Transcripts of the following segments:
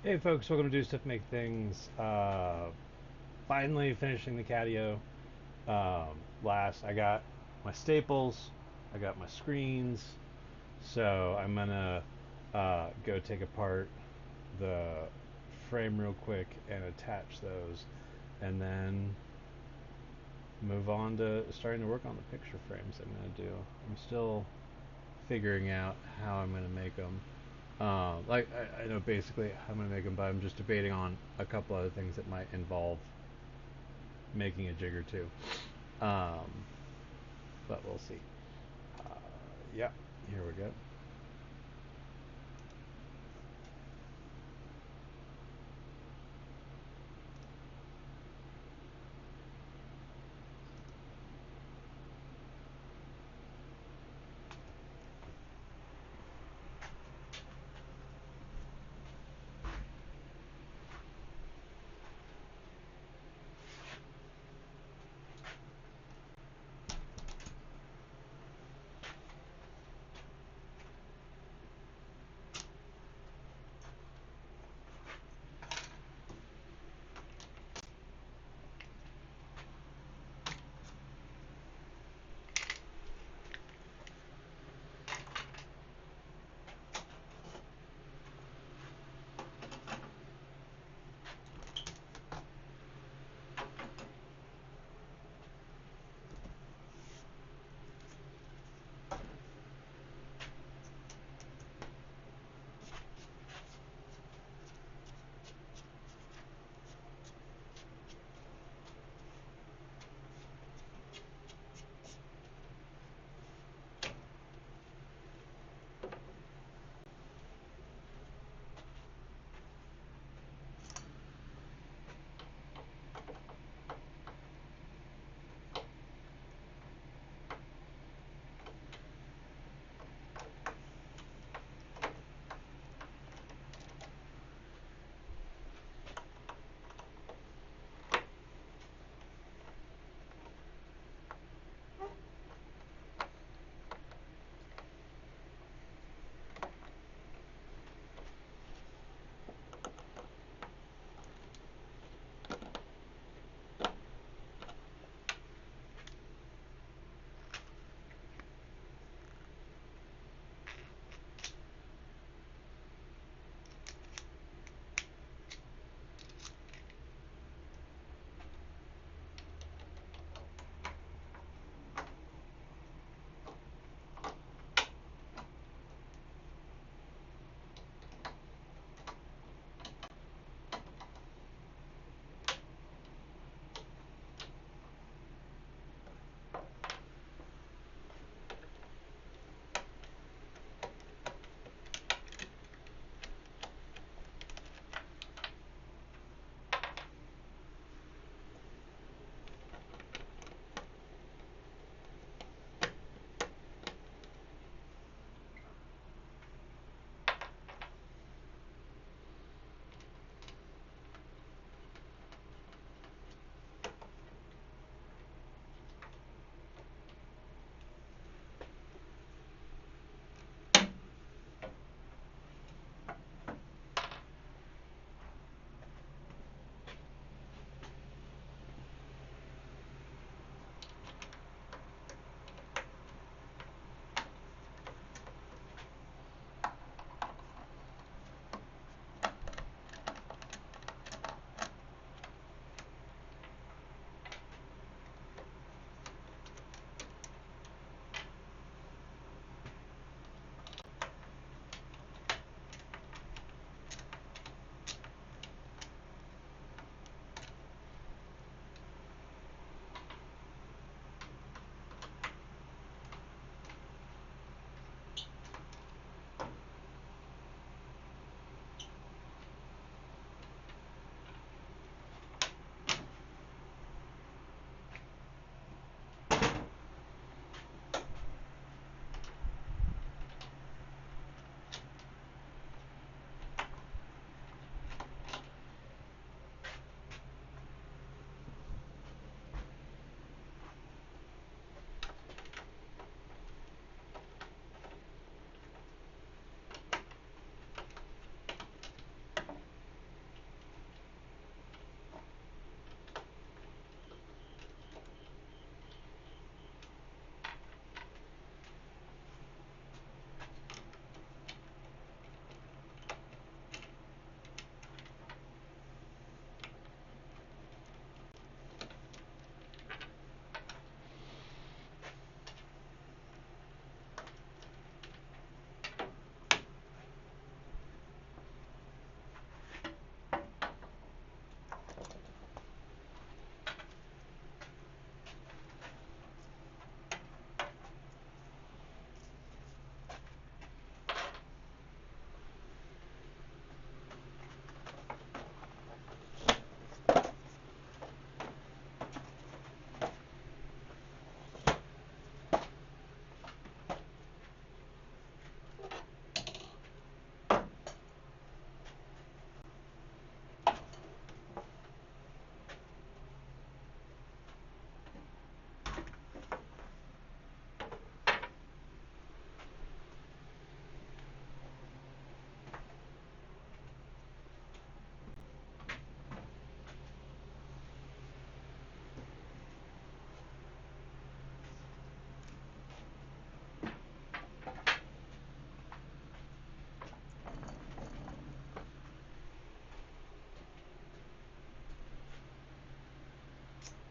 Hey folks, welcome to Do Stuff Make Things. Finally finishing the Catio. Last I got my staples, I got my screens, so I'm gonna go take apart the frame real quick and attach those, and then move on to starting to work on the picture frames I'm gonna do. I'm still figuring out how I'm gonna make them. I know basically how I'm gonna make them, but I'm just debating on a couple other things that might involve making a jig or two. Um, but we'll see. Uh, yeah, here we go.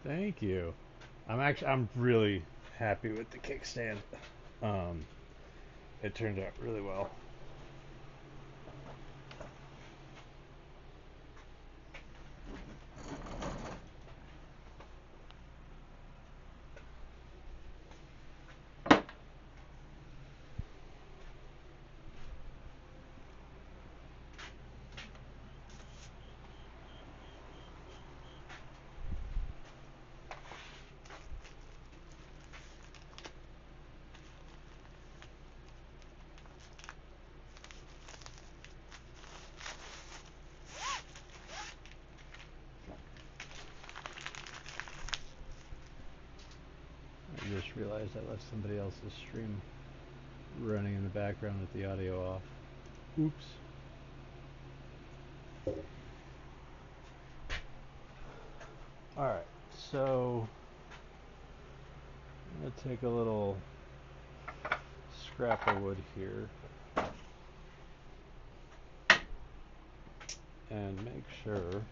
Thank you. I'm really happy with the kickstand. Um, it turned out really well. I just realized I left somebody else's stream running in the background with the audio off. Oops. Alright, so I'm going to take a little scrap of wood here and make sure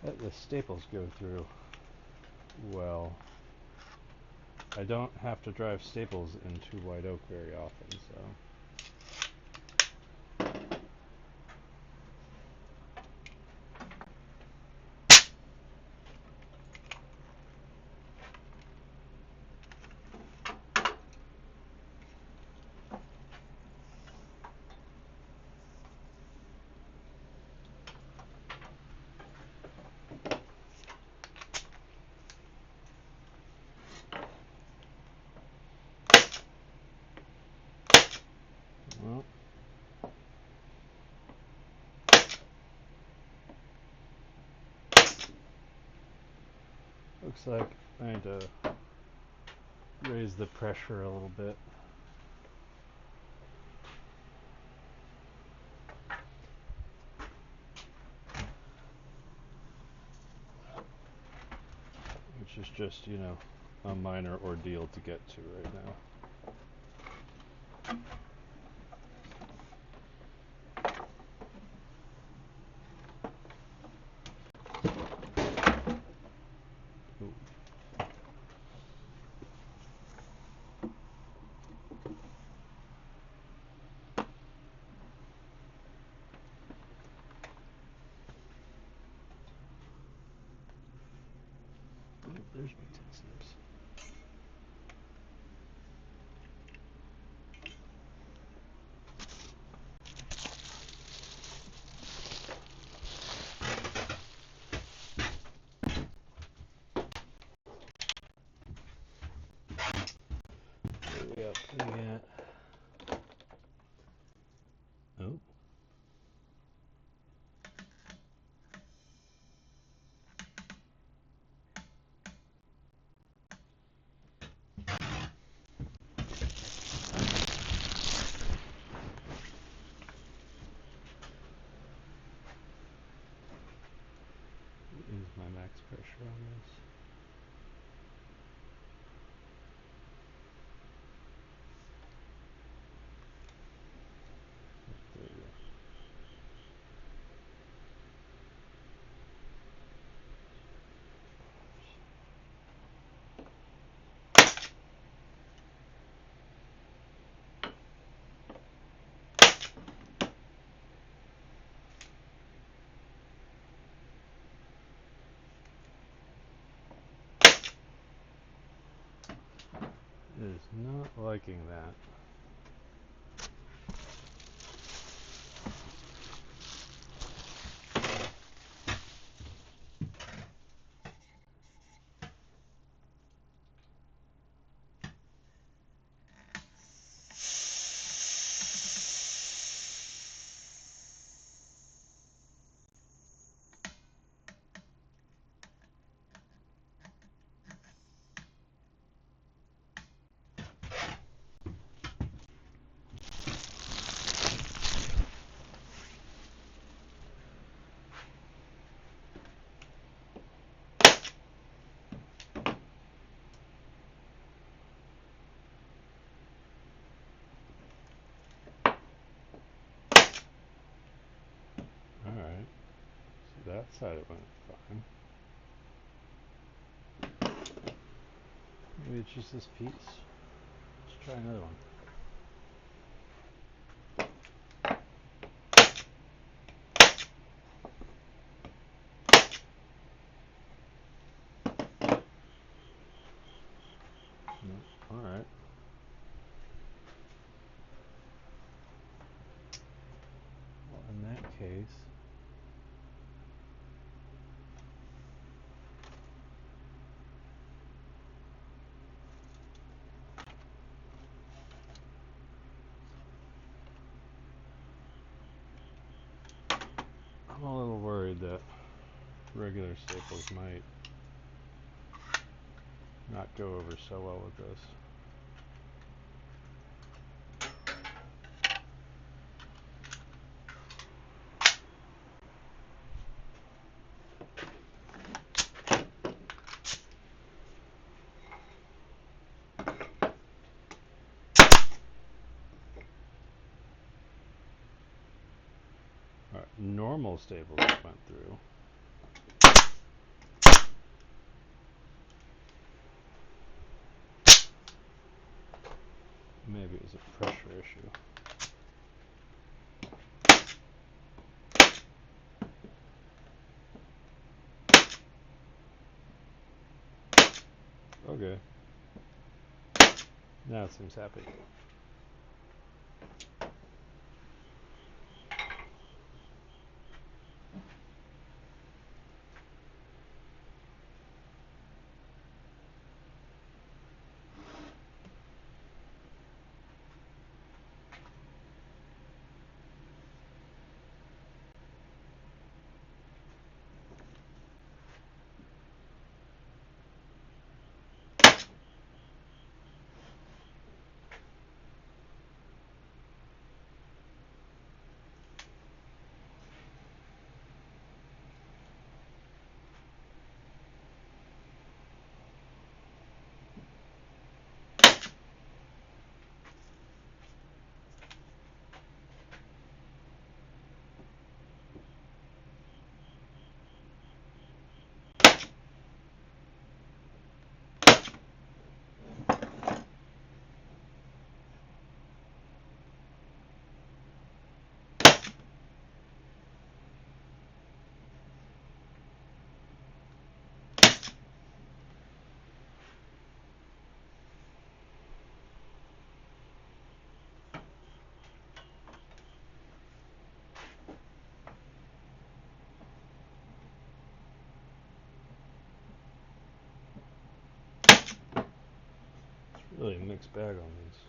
that the staples go through well. I don't have to drive staples into white oak very often, so. Well, looks like I need to raise the pressure a little bit. Which is just, you know, a minor ordeal to get to right now. Ooh. There's my 10 snips. What are we up to yet? Oh. What is my max pressure on this? There we go. It is not liking that. that side it went fine. Maybe it's just this piece. Let's try another one. Alright. Well, in that case, I'm a little worried that regular staples might not go over so well with this. Alright, normal staples went through. Maybe it was a pressure issue. Okay. Now it seems happy. Really a mixed bag on these.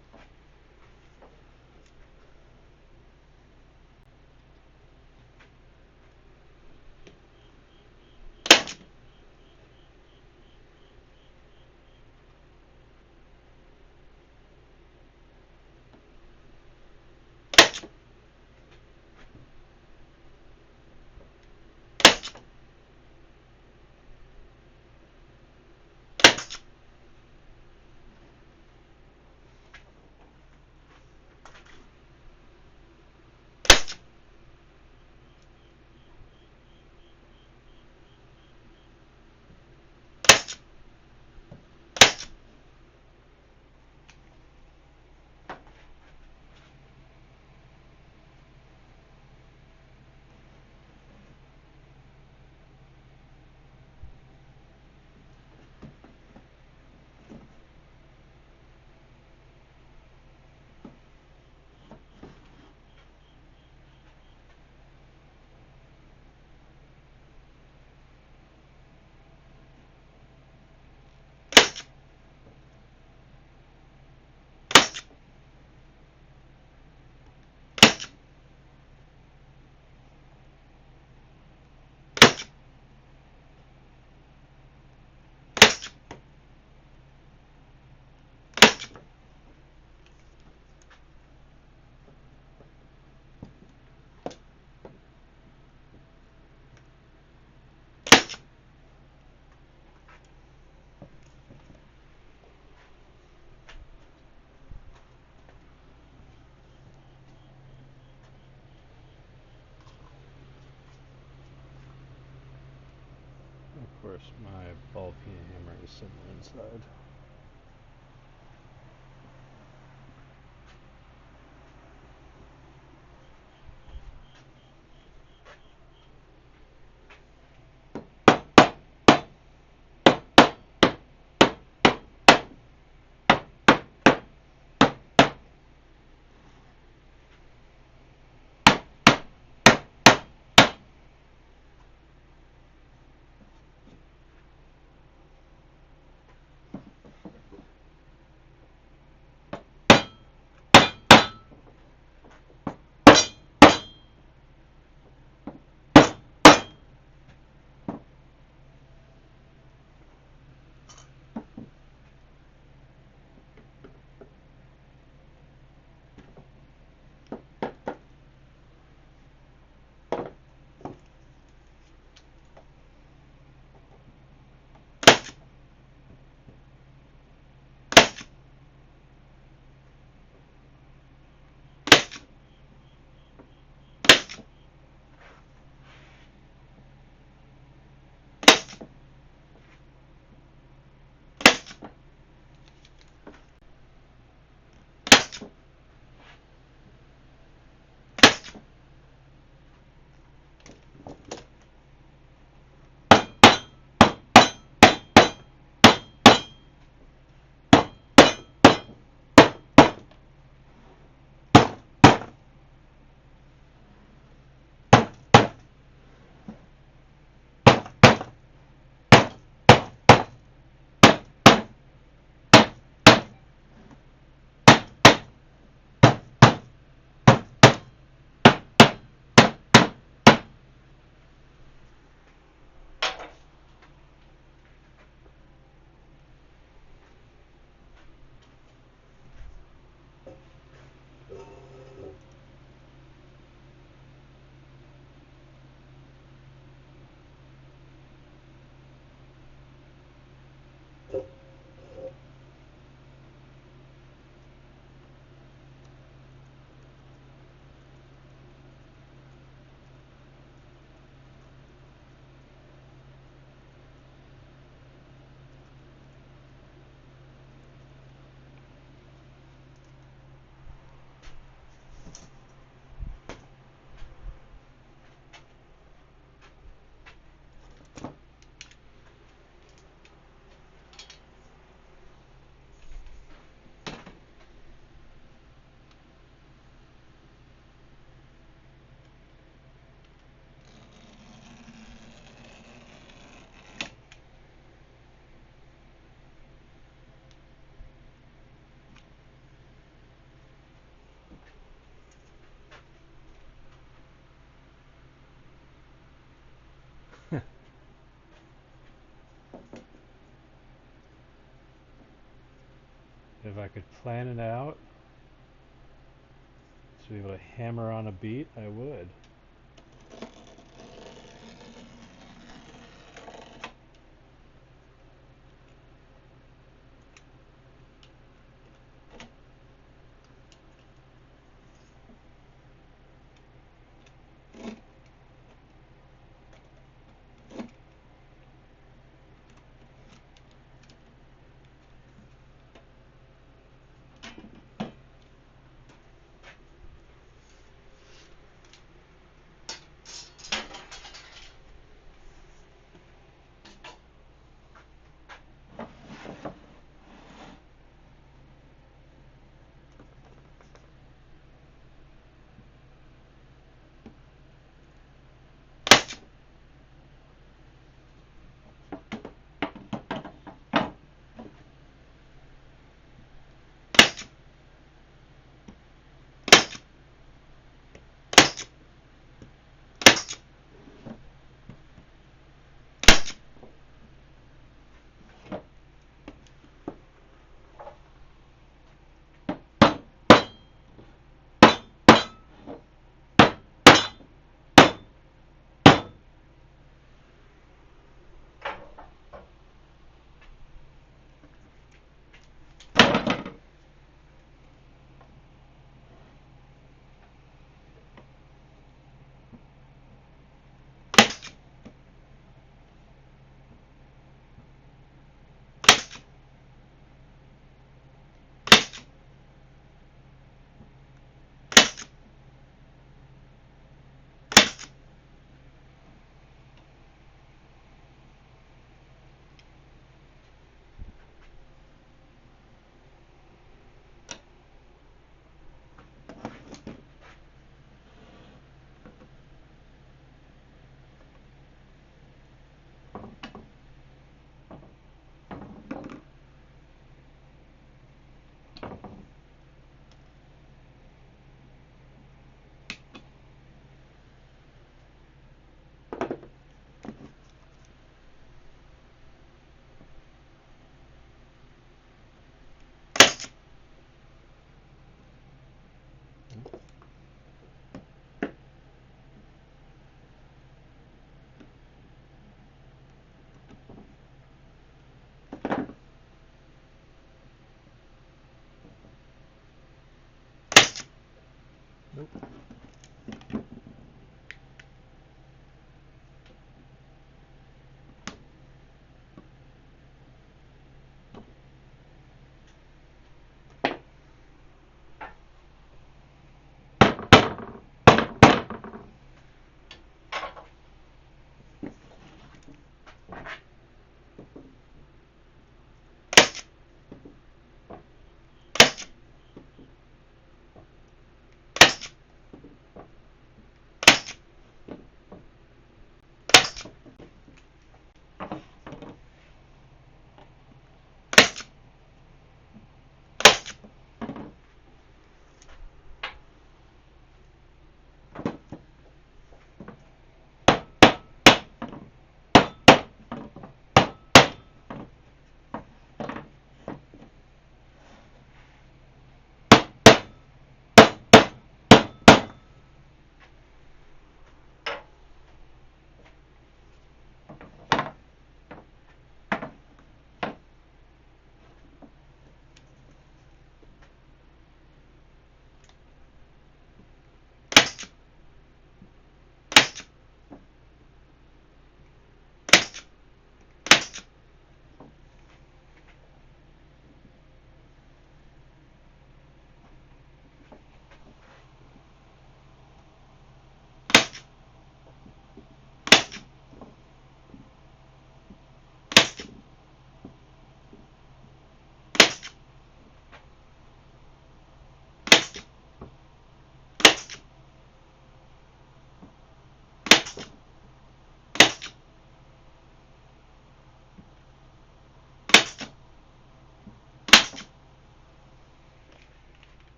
course, my ball peen hammer is somewhere inside. If I could plan it out to be able to hammer on a beat, I would.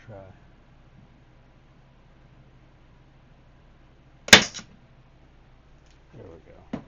try. There we go.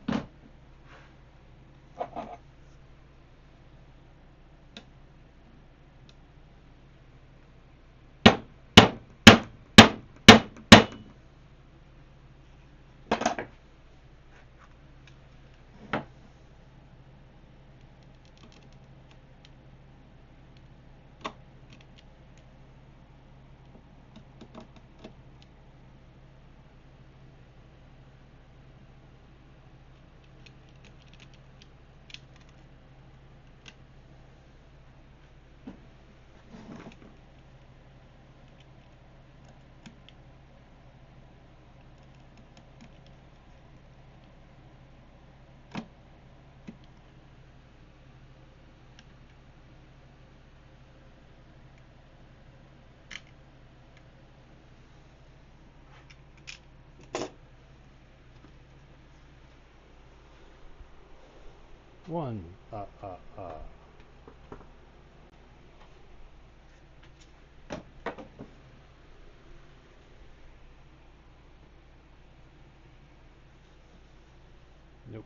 One, nope.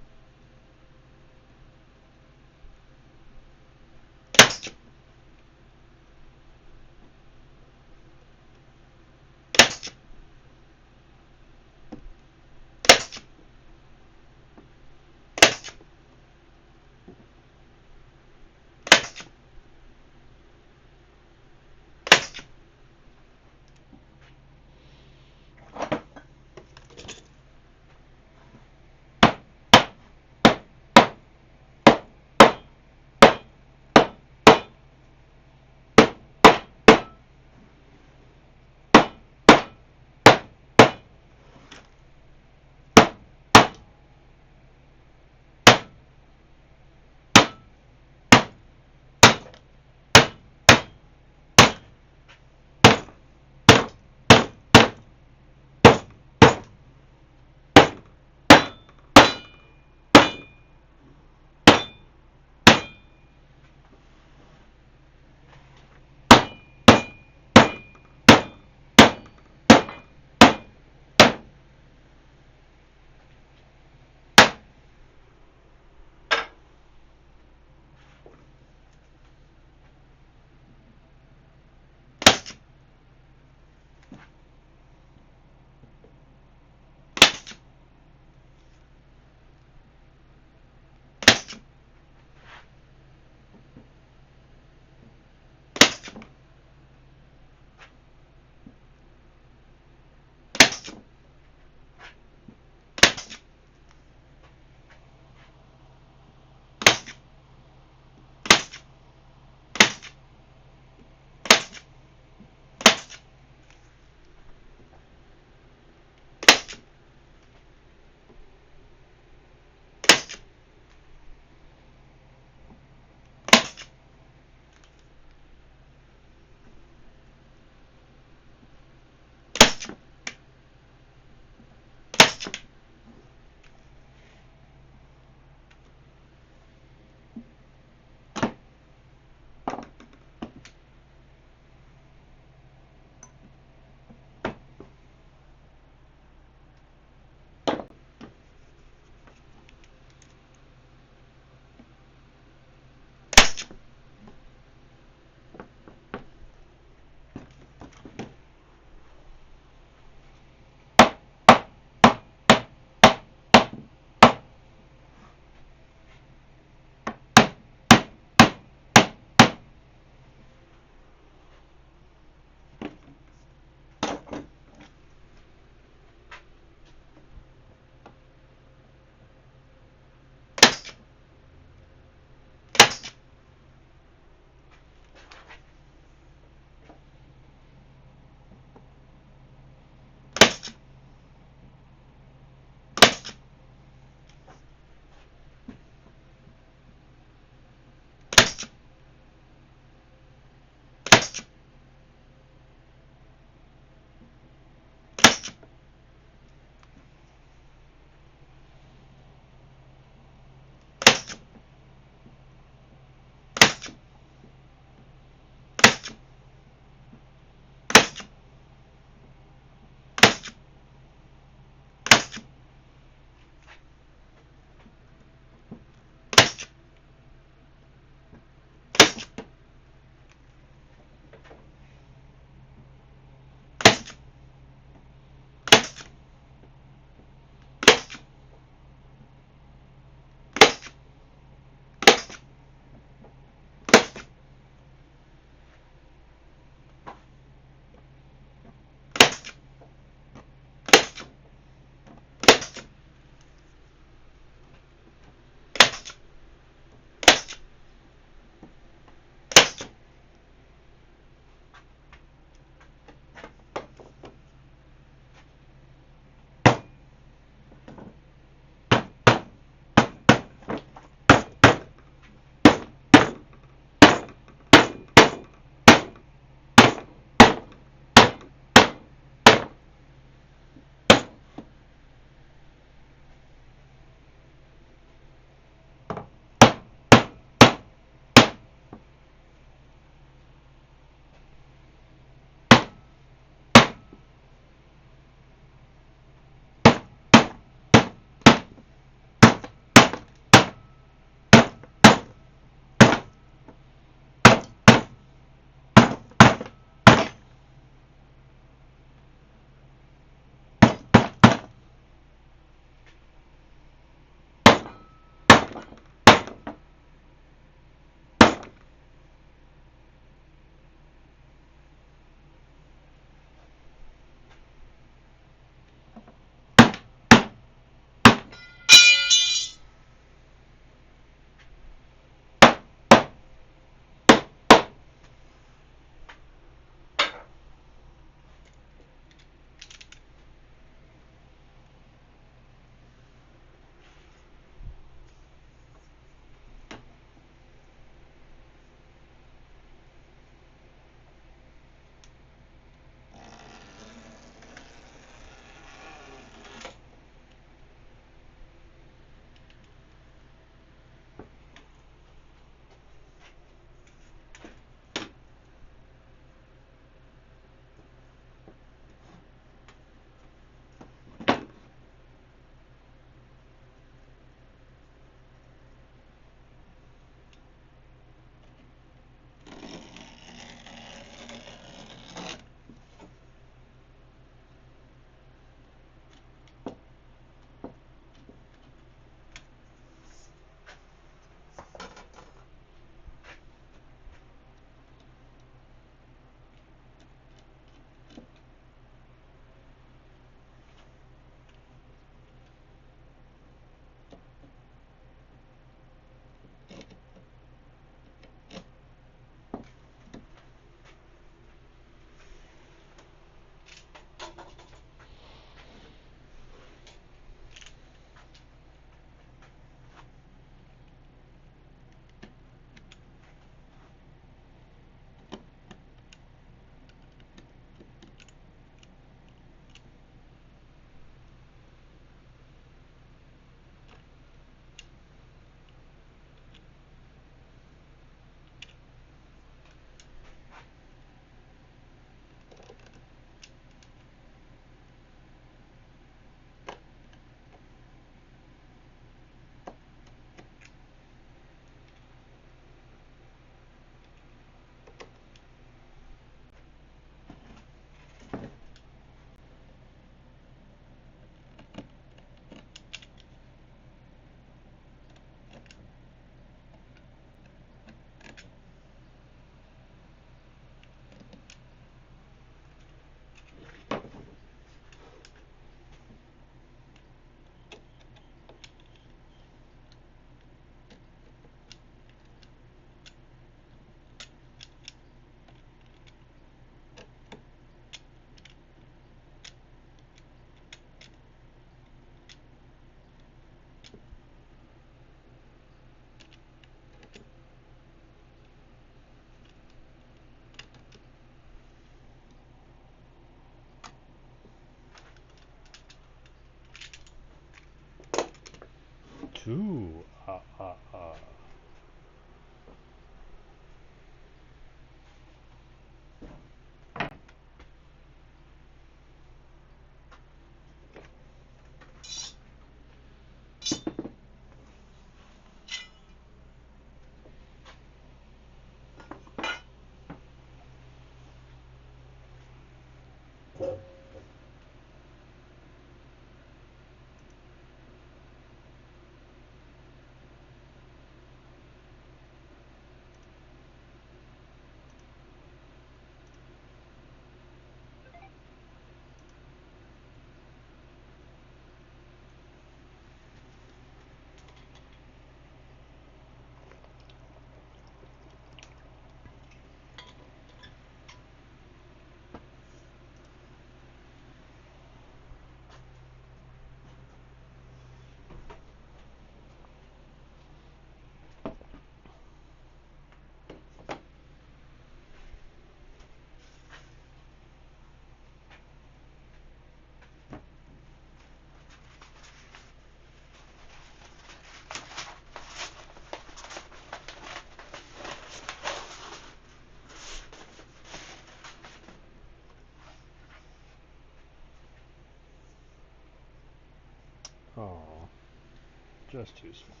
just too small.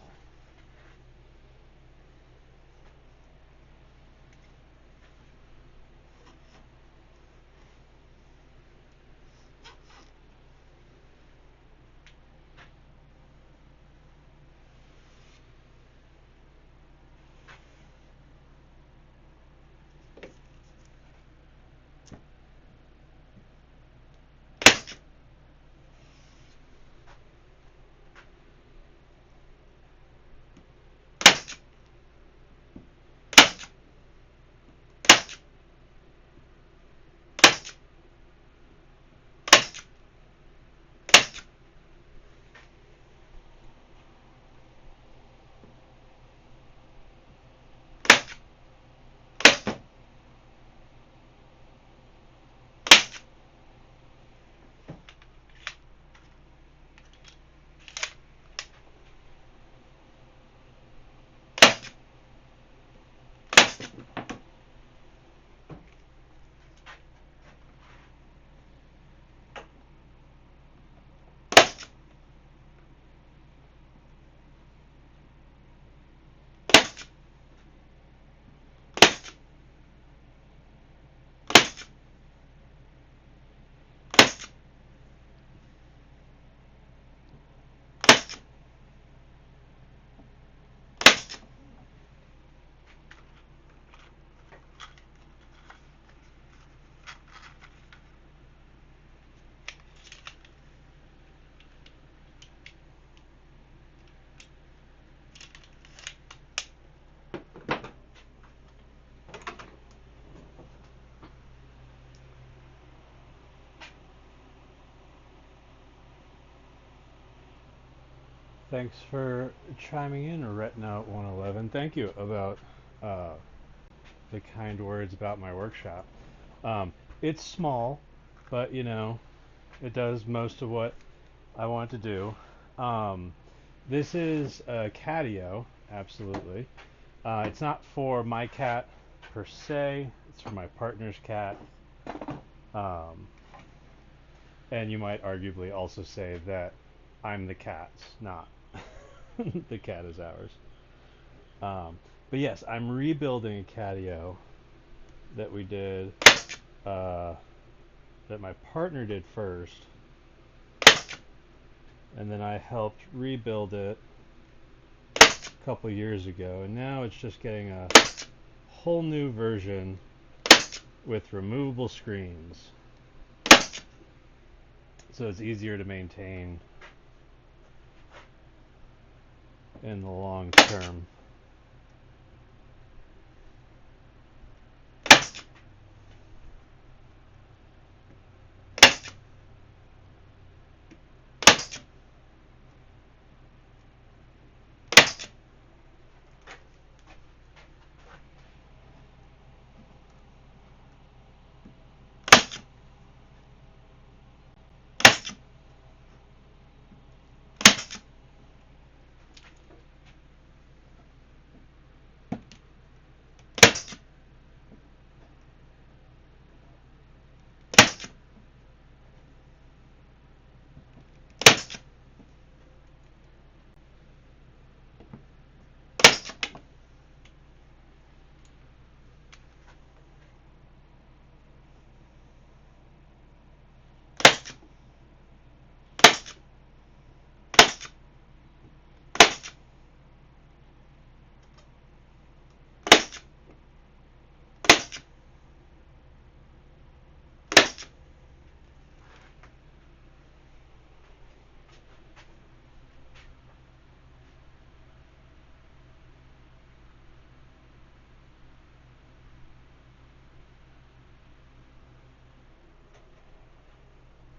Thanks for chiming in, Retinout111. Thank you about uh, the kind words about my workshop. It's small, but it does most of what I want to do. This is a catio, absolutely. It's not for my cat per se. It's for my partner's cat. Um, and you might arguably also say that I'm the cat's, not the cat is ours. But yes, I'm rebuilding a catio that we did, that my partner did first, and then I helped rebuild it a couple years ago, and now it's just getting a whole new version with removable screens, so it's easier to maintain in the long term.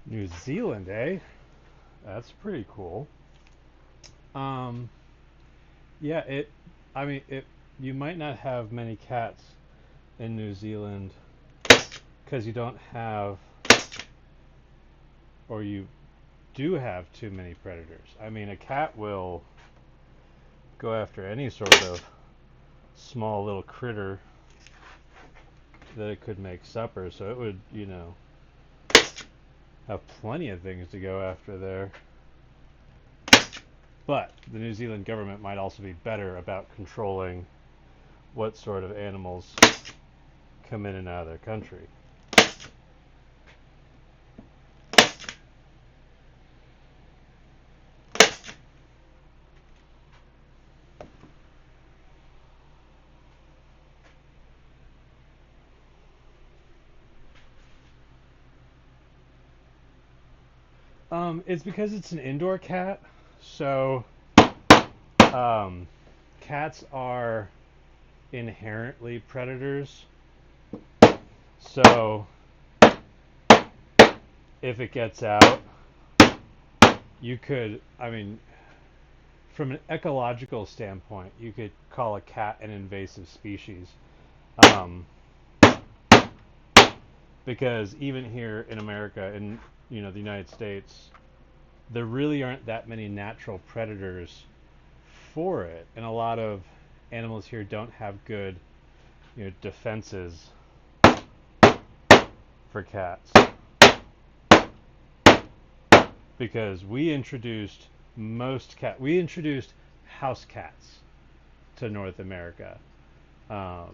New Zealand, eh? That's pretty cool. Um, yeah, I mean, you might not have many cats in New Zealand because you don't have, or you do have too many predators. I mean, a cat will go after any sort of small little critter that it could make supper, so it would, have plenty of things to go after there. But the New Zealand government might also be better about controlling what sort of animals come in and out of their country. It's because it's an indoor cat, so cats are inherently predators. So if it gets out, you could, I mean, from an ecological standpoint, you could call a cat an invasive species. Um, because even here in America, in the United States, there really aren't that many natural predators for it, and a lot of animals here don't have good, defenses for cats. Because we introduced house cats to North America. Um,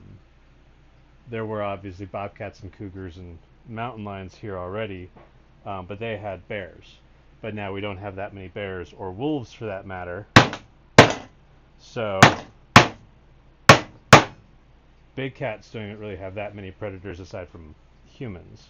there were obviously bobcats and cougars and mountain lions here already, but they had bears. But now we don't have that many bears, or wolves for that matter. So big cats don't really have that many predators aside from humans.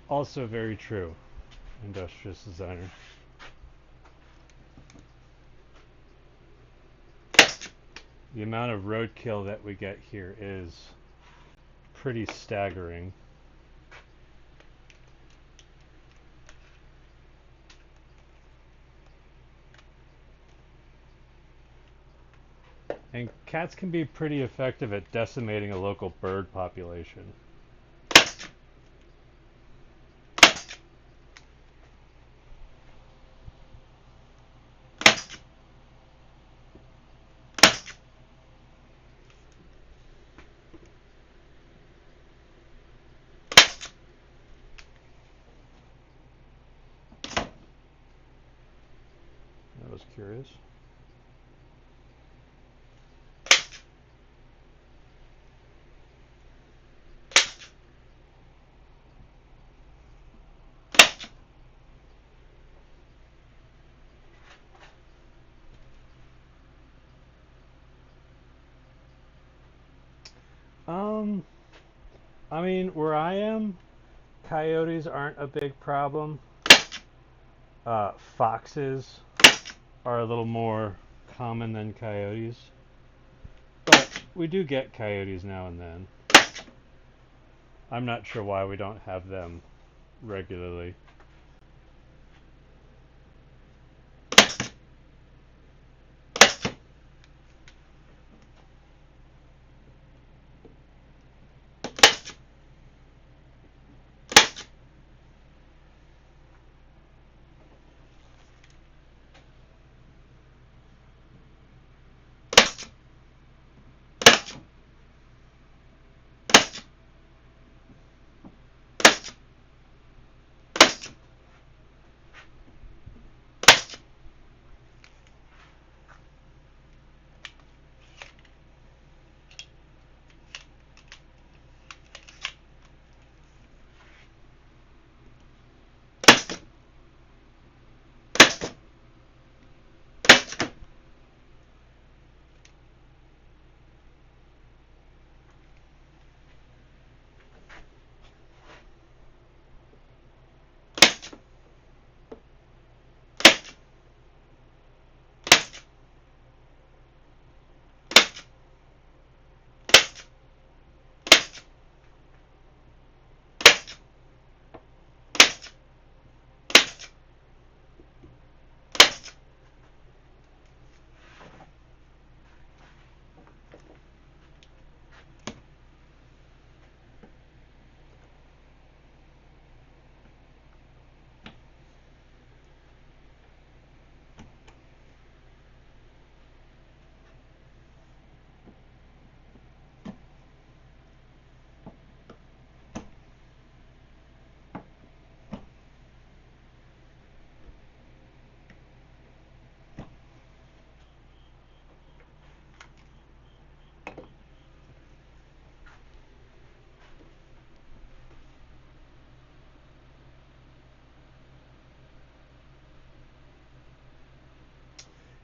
Also very true, industrious designer. The amount of roadkill that we get here is pretty staggering. And cats can be pretty effective at decimating a local bird population. I was curious. Um, I mean, where I am, coyotes aren't a big problem. Foxes are a little more common than coyotes, but we do get coyotes now and then. I'm not sure why we don't have them regularly.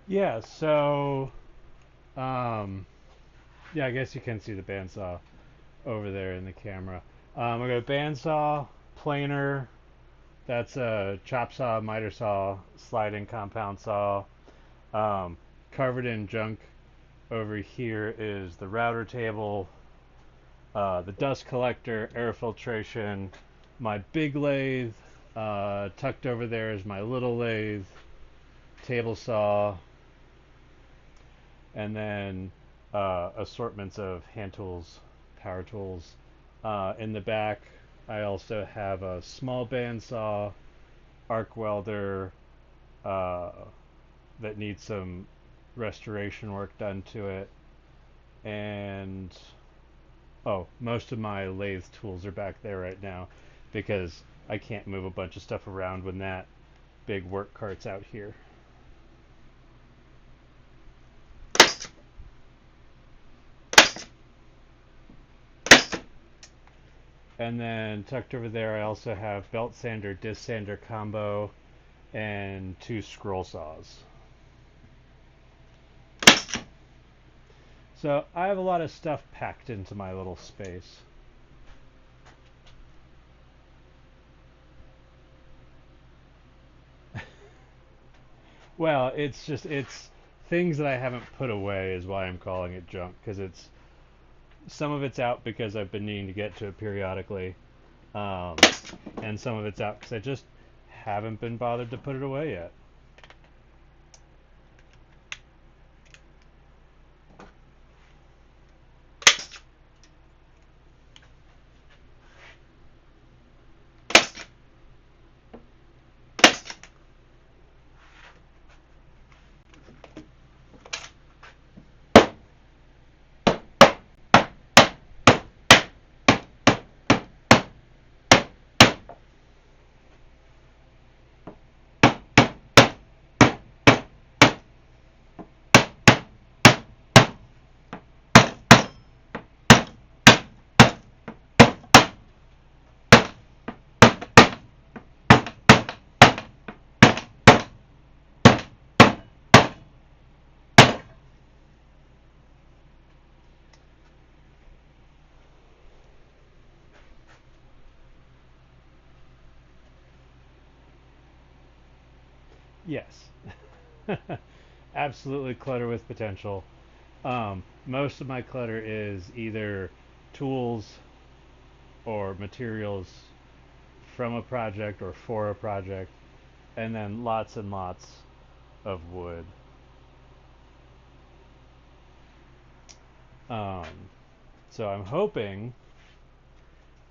Yeah, so yeah, I guess you can see the bandsaw over there in the camera. I got a bandsaw, planer, that's a chop saw, miter saw, sliding compound saw. Um, Covered in junk over here is the router table, the dust collector, air filtration, my big lathe. Tucked over there is my little lathe, table saw, and then assortments of hand tools, power tools. In the back, I also have a small bandsaw, arc welder uh, that needs some restoration work done to it, and most of my lathe tools are back there right now because I can't move a bunch of stuff around when that big work cart's out here. And then tucked over there, I also have belt sander, disc sander combo, and 2 scroll saws. So I have a lot of stuff packed into my little space. Well, it's things that I haven't put away is why I'm calling it junk, because it's some of it's out because I've been needing to get to it periodically, um, and some of it's out because I just haven't been bothered to put it away yet. Yes, absolutely clutter with potential. Most of my clutter is either tools or materials from a project or for a project, and then lots and lots of wood. Um, so I'm hoping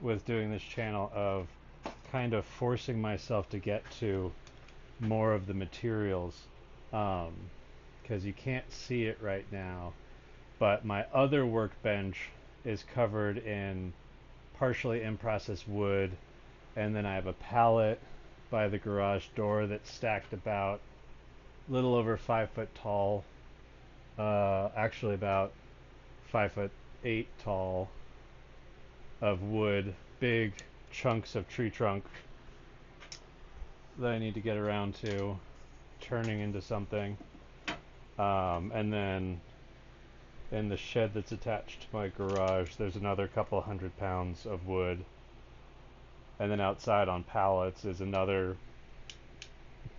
with doing this channel of kind of forcing myself to get to more of the materials, because you can't see it right now, but my other workbench is covered in partially in-process wood, and then I have a pallet by the garage door that's stacked about a little over 5 foot tall, actually about 5'8" tall, of wood, big chunks of tree trunk that I need to get around to turning into something. And then in the shed that's attached to my garage, there's another couple 100 pounds of wood. And then outside on pallets is another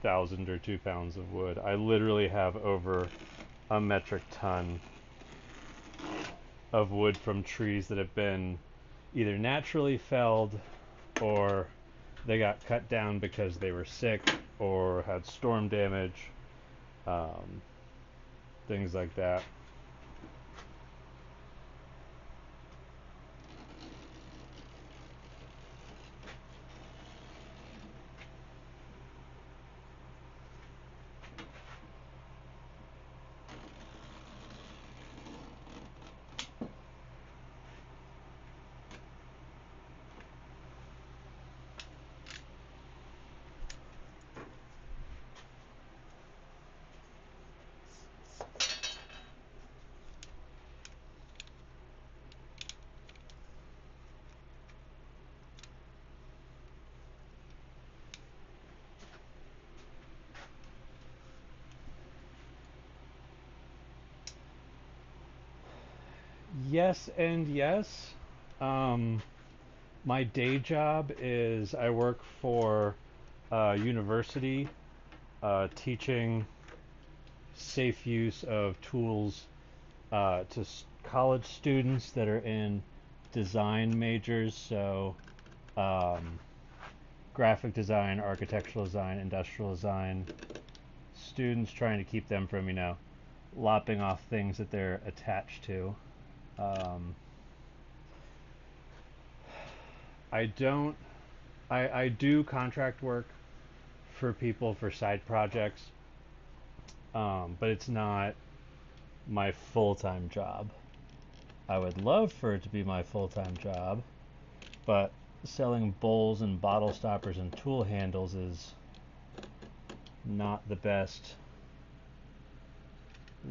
1,000 or 2 pounds of wood. I literally have over a metric ton of wood from trees that have been either naturally felled or they got cut down because they were sick or had storm damage, um, things like that. Yes and yes. Um, my day job is I work for a university teaching safe use of tools to college students that are in design majors. So um, graphic design, architectural design, industrial design, students trying to keep them from, lopping off things that they're attached to. Um, I don't, I do contract work for people for side projects, but it's not my full-time job. I would love for it to be my full-time job, but selling bowls and bottle stoppers and tool handles is not the best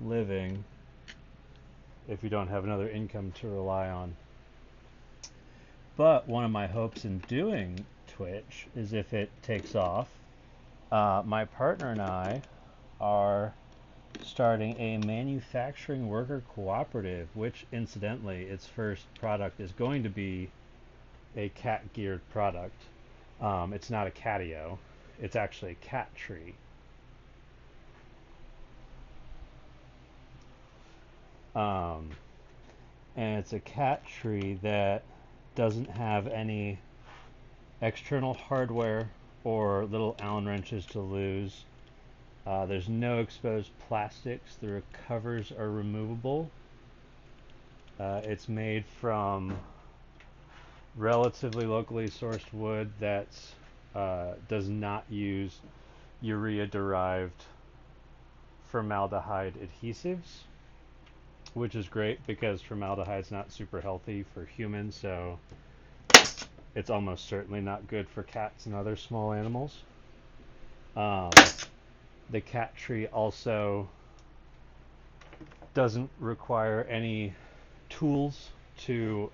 living if you don't have another income to rely on. But one of my hopes in doing Twitch is if it takes off, my partner and I are starting a manufacturing worker cooperative, which incidentally, its first product is going to be a cat geared product. It's not a catio, it's actually a cat tree. Um, and it's a cat tree that doesn't have any external hardware or little Allen wrenches to lose. There's no exposed plastics. The covers are removable. It's made from relatively locally sourced wood that does not use urea-derived formaldehyde adhesives, which is great because formaldehyde's not super healthy for humans, so it's almost certainly not good for cats and other small animals. The cat tree also doesn't require any tools to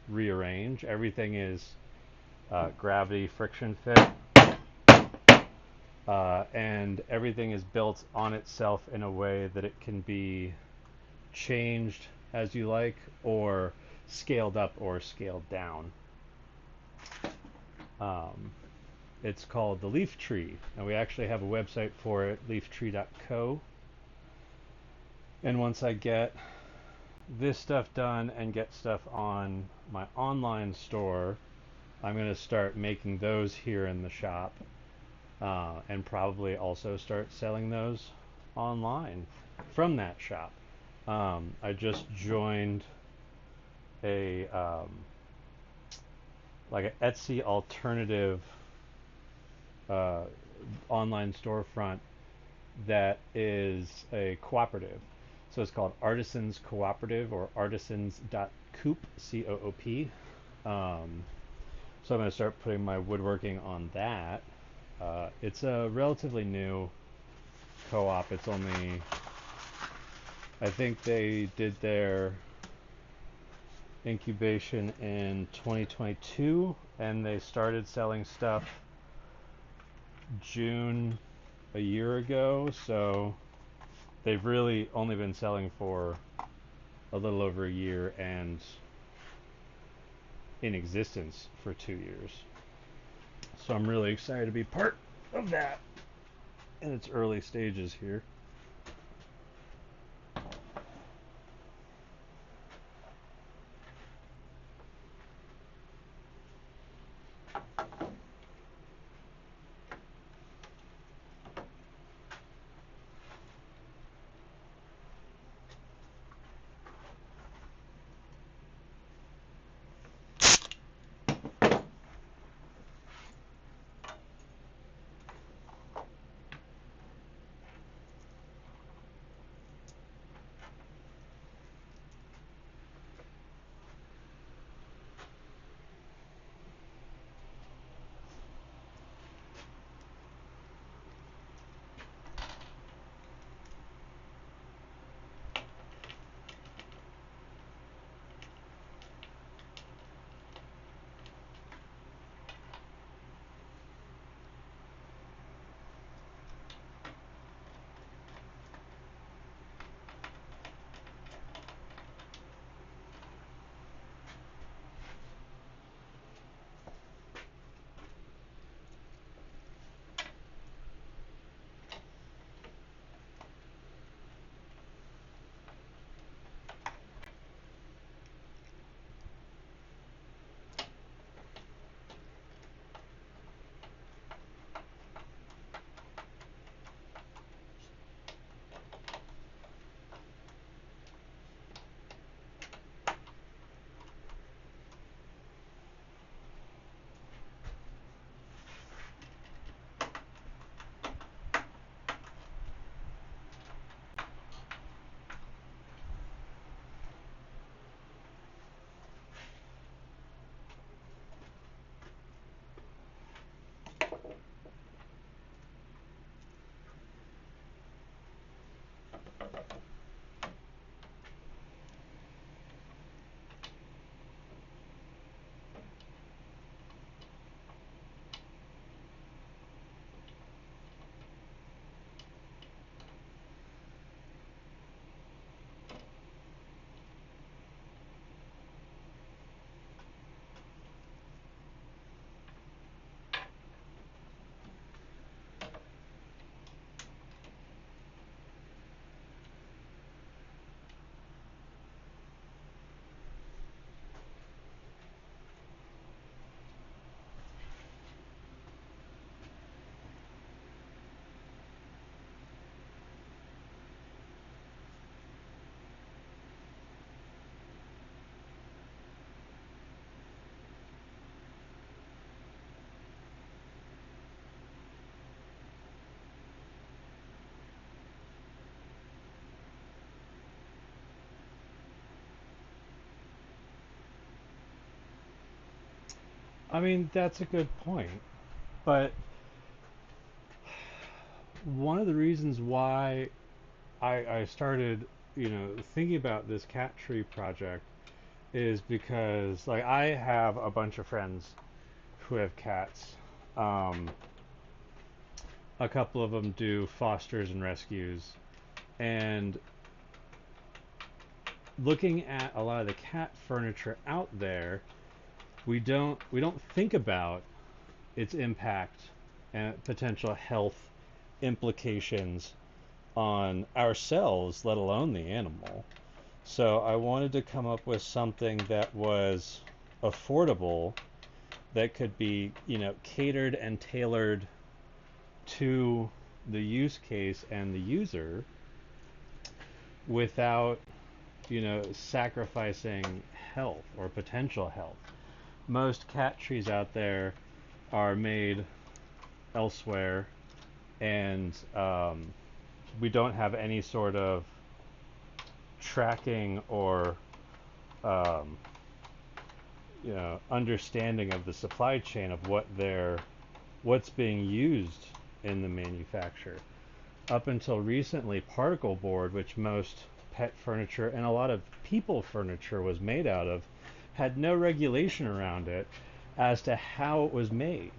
rearrange. Everything is gravity friction fit, and everything is built on itself in a way that it can be changed as you like, or scaled up or scaled down. It's called the Leaf Tree, and we actually have a website for it, leaftree.co. And once I get this stuff done and get stuff on my online store, I'm going to start making those here in the shop, and probably also start selling those online from that shop. I just joined a like an Etsy alternative online storefront that is a cooperative. So it's called Artisans Cooperative, or artisans.coop, C-O-O-P. So I'm going to start putting my woodworking on that. It's a relatively new co-op. It's only, I think they did their incubation in 2022, and they started selling stuff June a year ago, so they've really only been selling for a little over a year and in existence for 2 years. So I'm really excited to be part of that in its early stages here. I mean, that's a good point. But one of the reasons why I started, thinking about this cat tree project is because, like, I have a bunch of friends who have cats. Um, a couple of them do fosters and rescues, and looking at a lot of the cat furniture out there, we don't think about its impact and potential health implications on ourselves, let alone the animal. So I wanted to come up with something that was affordable, that could be, catered and tailored to the use case and the user without, sacrificing health or potential health. Most cat trees out there are made elsewhere, and we don't have any sort of tracking or um, understanding of the supply chain of what's being used in the manufacture. Up until recently, particle board, which most pet furniture and a lot of people furniture was made out of, had no regulation around it as to how it was made.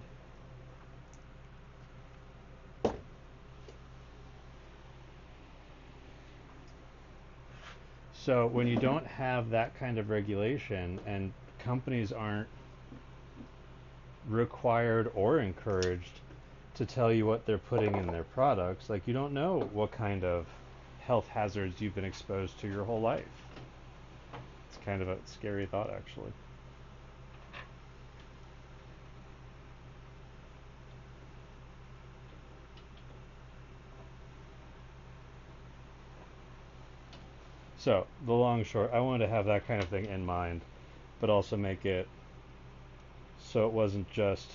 So when you don't have that kind of regulation, and companies aren't required or encouraged to tell you what they're putting in their products, like, you don't know what kind of health hazards you've been exposed to your whole life. It's kind of a scary thought, actually. So the long and short, I wanted to have that kind of thing in mind, but also make it so it wasn't just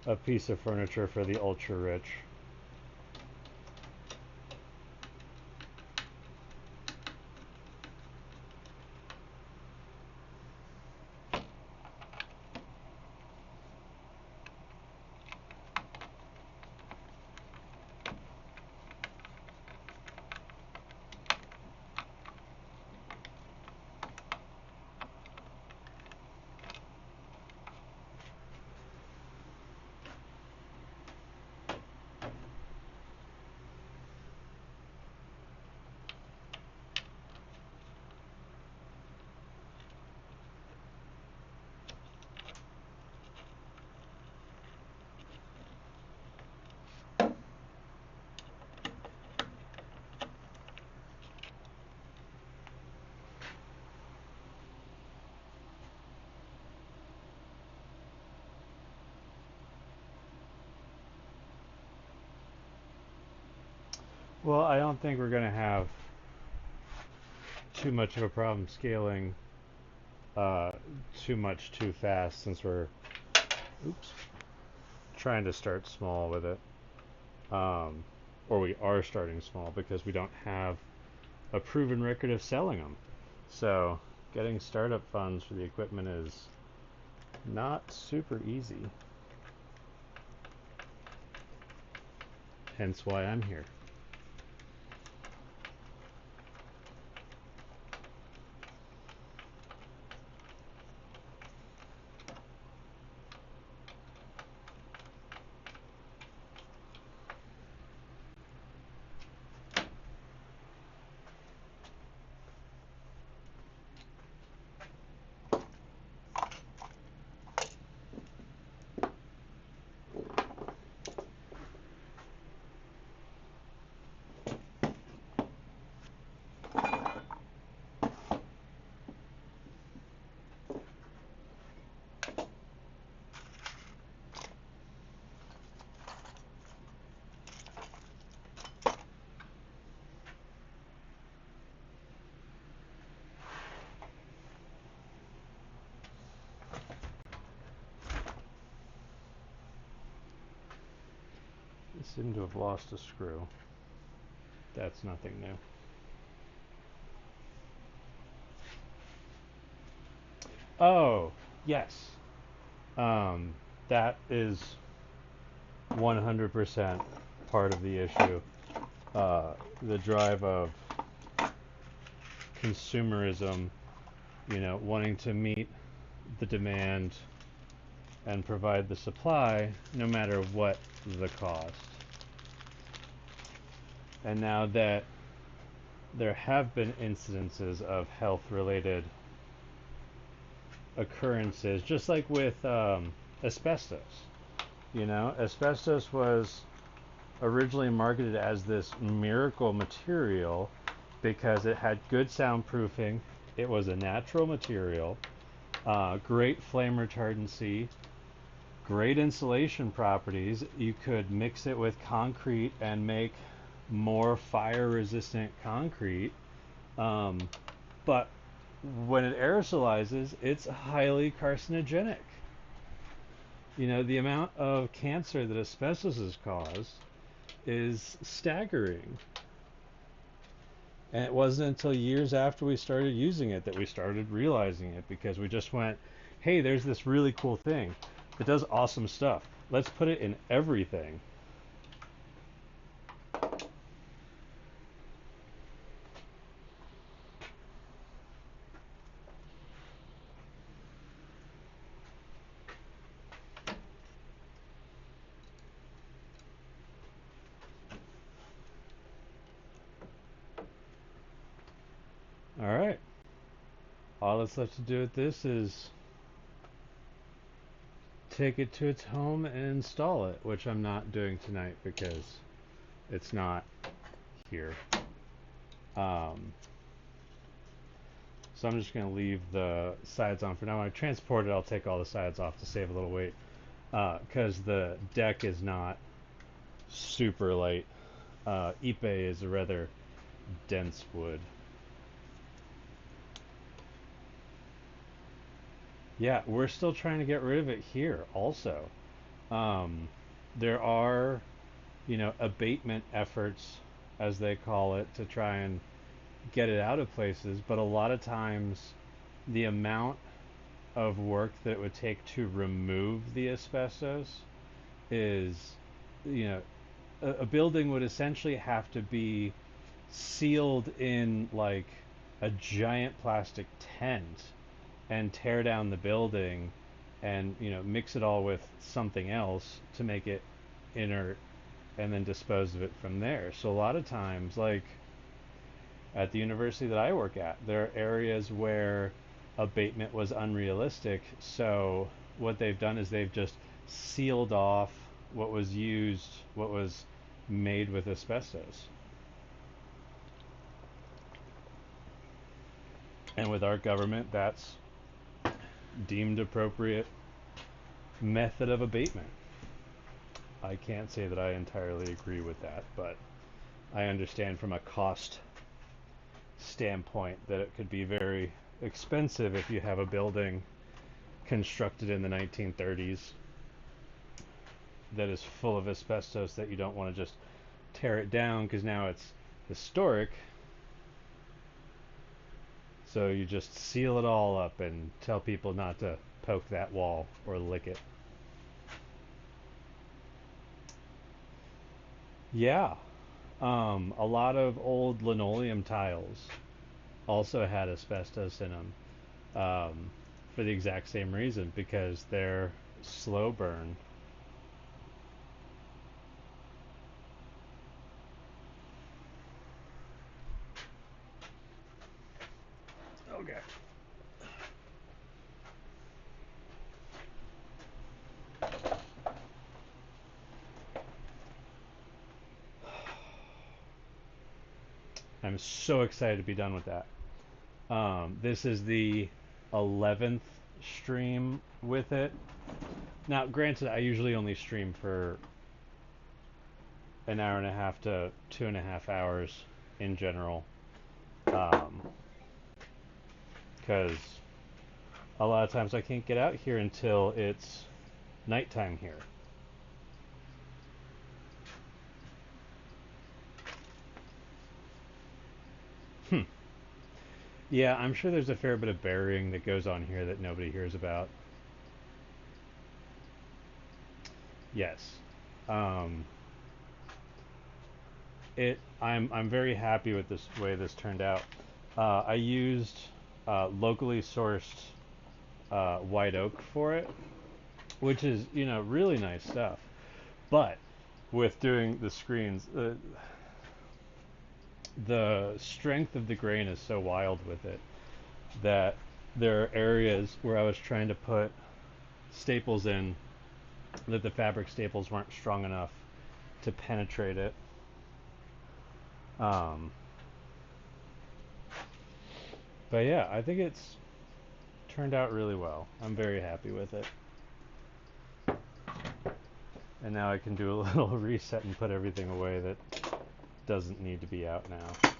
a piece of furniture for the ultra rich. Well, I don't think we're going to have too much of a problem scaling uh, too much too fast, since we're, oops, trying to start small with it. Um, or we are starting small because we don't have a proven record of selling them. So getting startup funds for the equipment is not super easy. hence why I'm here. I seem to have lost a screw. That's nothing new. Oh, yes. That is 100% part of the issue. The drive of consumerism, wanting to meet the demand and provide the supply no matter what the cost. And now that there have been incidences of health-related occurrences, just like with asbestos. Asbestos was originally marketed as this miracle material because it had good soundproofing, it was a natural material, great flame retardancy, great insulation properties. You could mix it with concrete and make more fire-resistant concrete, but when it aerosolizes, it's highly carcinogenic. The amount of cancer that asbestos has caused is staggering. And it wasn't until years after we started using it that we started realizing it, because we just went, hey, there's this really cool thing. It does awesome stuff. Let's put it in everything. All right. All that's left to do with this is take it to its home and install it, which I'm not doing tonight because it's not here. So I'm just going to leave the sides on for now. When I transport it, I'll take all the sides off to save a little weight, because the deck is not super light. Ipe is a rather dense wood. Yeah, we're still trying to get rid of it here also. There are, abatement efforts, as they call it, to try and get it out of places, but a lot of times the amount of work that it would take to remove the asbestos is, a building would essentially have to be sealed in like a giant plastic tent and tear down the building and mix it all with something else to make it inert and then dispose of it from there. So a lot of times, like at the university that I work at, there are areas where abatement was unrealistic, so what they've done is they've just sealed off what was used, what was made with asbestos. And with our government, that's deemed appropriate method of abatement. I can't say that I entirely agree with that, but I understand from a cost standpoint that it could be very expensive if you have a building constructed in the 1930s that is full of asbestos that you don't want to just tear it down because now it's historic. So you just seal it all up and tell people not to poke that wall or lick it. Yeah. A lot of old linoleum tiles also had asbestos in them, for the exact same reason, because they're slow burn. Okay. I'm so excited to be done with that. This is the 11th stream with it. Now, granted, I usually only stream for an hour and a half to 2.5 hours in general, because a lot of times I can't get out here until it's nighttime here. Hmm. Yeah, I'm sure there's a fair bit of burying that goes on here that nobody hears about. Yes. Um, I'm very happy with this way this turned out. I used locally sourced white oak for it, which is, really nice stuff. But with doing the screens, the strength of the grain is so wild with it that there are areas where I was trying to put staples in that the fabric staples weren't strong enough to penetrate it. Um, but yeah, I think it's turned out really well. I'm very happy with it. And now I can do a little reset and put everything away that doesn't need to be out now.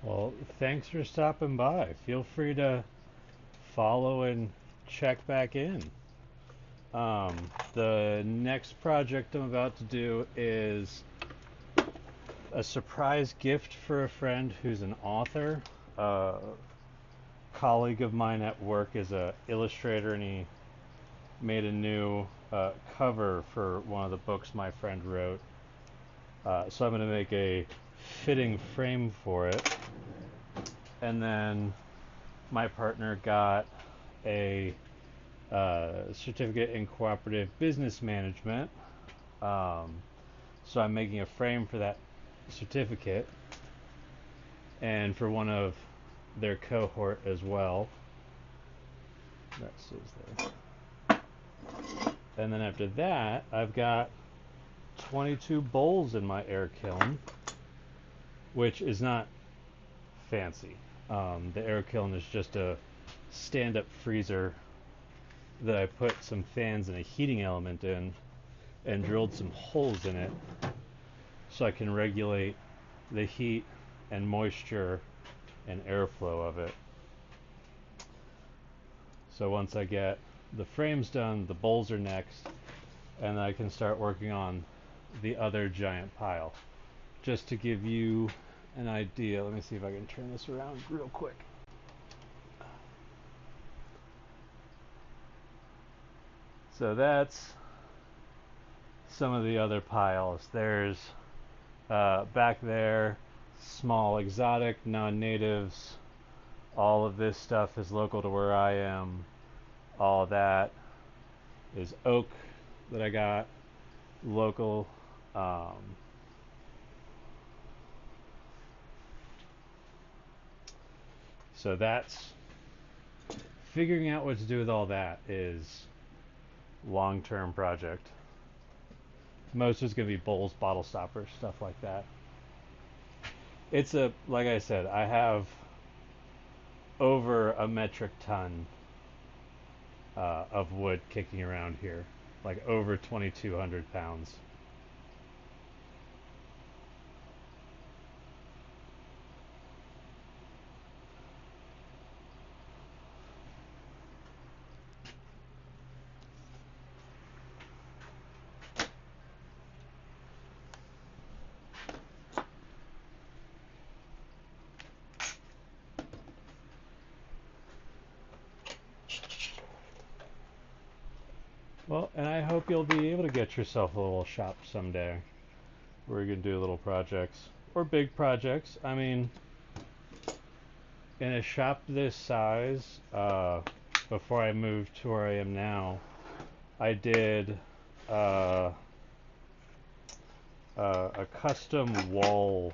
Well, thanks for stopping by. Feel free to follow and check back in. Um, the next project I'm about to do is a surprise gift for a friend who's an author. A colleague of mine at work is a illustrator, and he made a new cover for one of the books my friend wrote. So I'm going to make a fitting frame for it. And then my partner got a certificate in cooperative business management. Um, so I'm making a frame for that certificate and for one of their cohort as well. That stays there. And then after that, I've got 22 bowls in my air kiln, which is not fancy. The air kiln is just a stand-up freezer that I put some fans and a heating element in and drilled some holes in it so I can regulate the heat and moisture and airflow of it. So once I get the frames done, the bowls are next, and I can start working on the other giant pile. Just to give you an idea, let me see if I can turn this around real quick. So that's some of the other piles. There's back there, small exotic, non-natives. All of this stuff is local to where I am. All that is oak that I got local. Um, so that's figuring out what to do with all that is long-term project. Most is going to be bowls, bottle stoppers, stuff like that. It's a, like I said, I have over a metric ton of wood kicking around here, like over 2,200 pounds. Well, and I hope you'll be able to get yourself a little shop someday where you can do little projects or big projects. I mean, in a shop this size, before I moved to where I am now, I did uh, a custom wall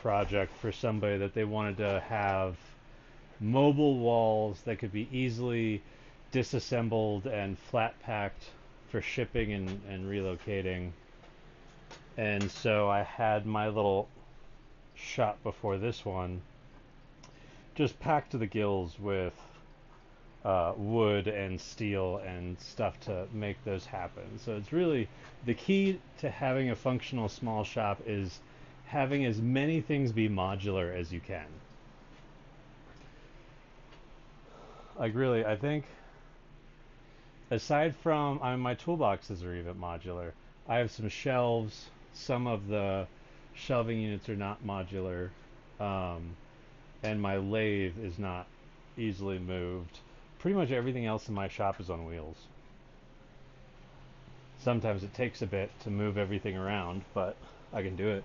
project for somebody that they wanted to have mobile walls that could be easily disassembled and flat packed for shipping and relocating. And so I had my little shop before this one just packed to the gills with wood and steel and stuff to make those happen. So it's really the key to having a functional small shop is having as many things be modular as you can. Like really, I think aside from, I mean, my toolboxes are even modular. I have some shelves. Some of the shelving units are not modular, and my lathe is not easily moved. Pretty much everything else in my shop is on wheels. Sometimes it takes a bit to move everything around, but I can do it.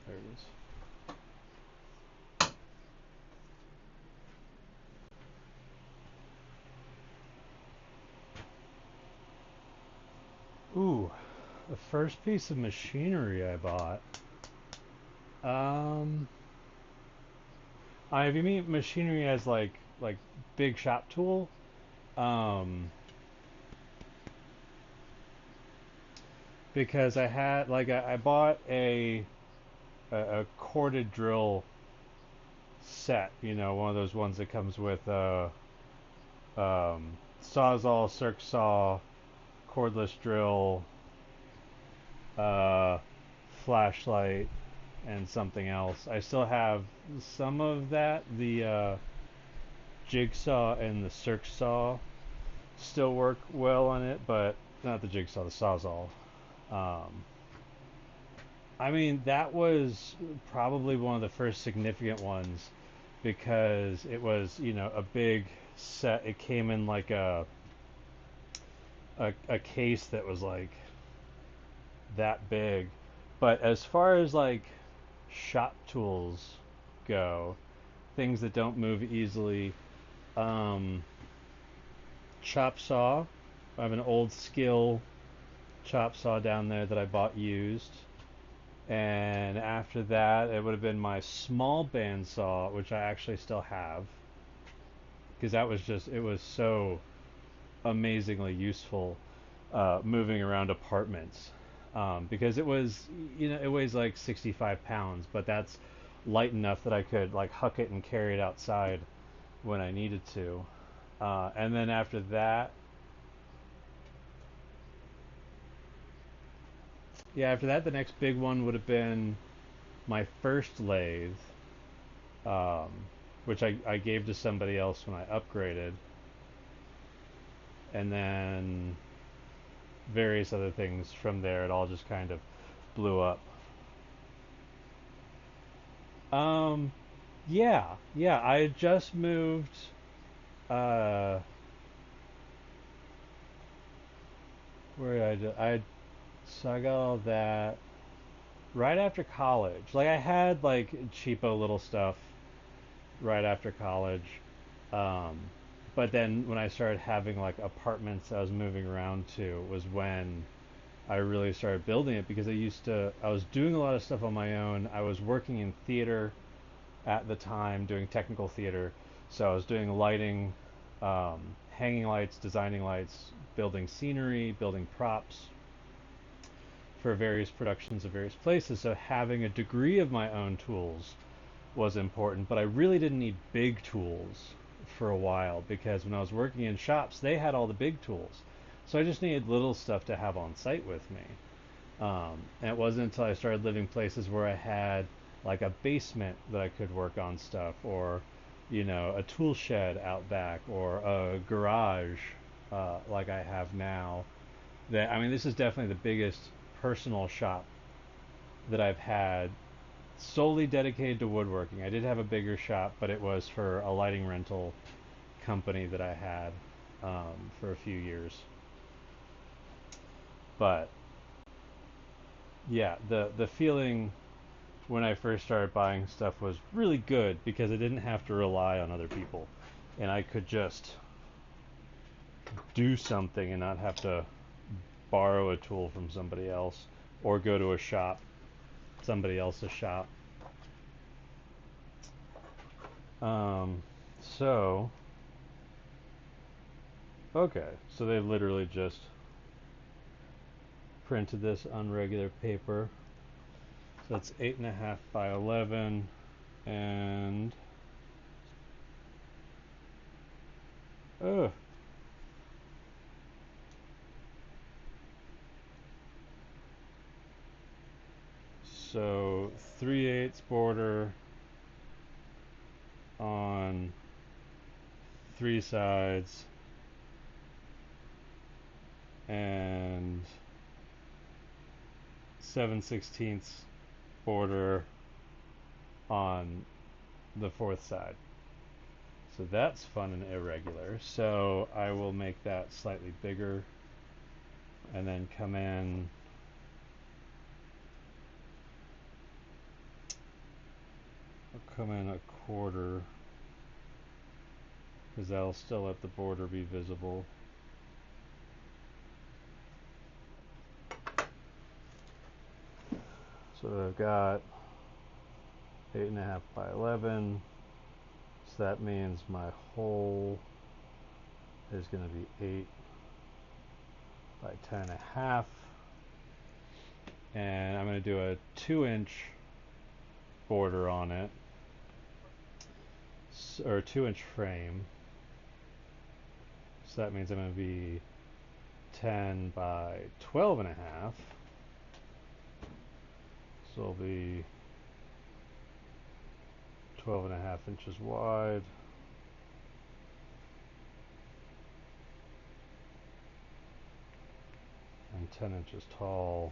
There it is. Ooh, the first piece of machinery I bought. Um, if you mean machinery as like big shop tool, um, because I had like I bought a corded drill set, you know, one of those ones that comes with sawzall, circ saw, cordless drill, uh, flashlight, and something else. I still have some of that. The jigsaw and the circ saw still work well on it, but not the jigsaw, the sawzall. Um, I mean, that was probably one of the first significant ones because it was, a big set. It came in like a case that was like that big. But as far as like shop tools go, things that don't move easily, um, chop saw. I have an old skill chop saw down there that I bought used. And after that, it would have been my small bandsaw, which I actually still have, because it was so amazingly useful moving around apartments. Because it weighs like 65 pounds, but that's light enough that I could like huck it and carry it outside when I needed to. And then after that, the next big one would have been my first lathe, um, which I gave to somebody else when I upgraded, and then various other things from there. It all just kind of blew up. Um, yeah. I had just moved. Uh, where did so I got all that right after college. Like I had like cheapo little stuff right after college. Um, but then when I started having like apartments I was moving around to was when I really started building it because I was doing a lot of stuff on my own. I was working in theater at the time, doing technical theater. So I was doing lighting, hanging lights, designing lights, building scenery, building props for various productions of various places. So having a degree of my own tools was important, but I really didn't need big tools for a while because when I was working in shops, they had all the big tools. So I just needed little stuff to have on site with me. And it wasn't until I started living places where I had like a basement that I could work on stuff, or a tool shed out back, or a garage like I have now. That I mean, this is definitely the biggest personal shop that I've had solely dedicated to woodworking. I did have a bigger shop, but it was for a lighting rental company that I had for a few years. But yeah, the feeling when I first started buying stuff was really good because I didn't have to rely on other people, and I could just do something and not have to borrow a tool from somebody else or go to a shop, somebody else's shop. Um, so okay, so they literally just printed this on regular paper. So it's 8.5 by 11, and oh, so 3/8 border on three sides, and 7/16 border on the fourth side. So that's fun and irregular. So I will make that slightly bigger and then I'll come in a quarter because that'll still let the border be visible. So I've got 8.5 by 11. So that means my hole is going to be 8 by 10.5. And I'm going to do a 2-inch border on it, or 2-inch frame. So that means I'm going to be 10 by 12.5. So it'll be 12.5 inches wide. And 10 inches tall.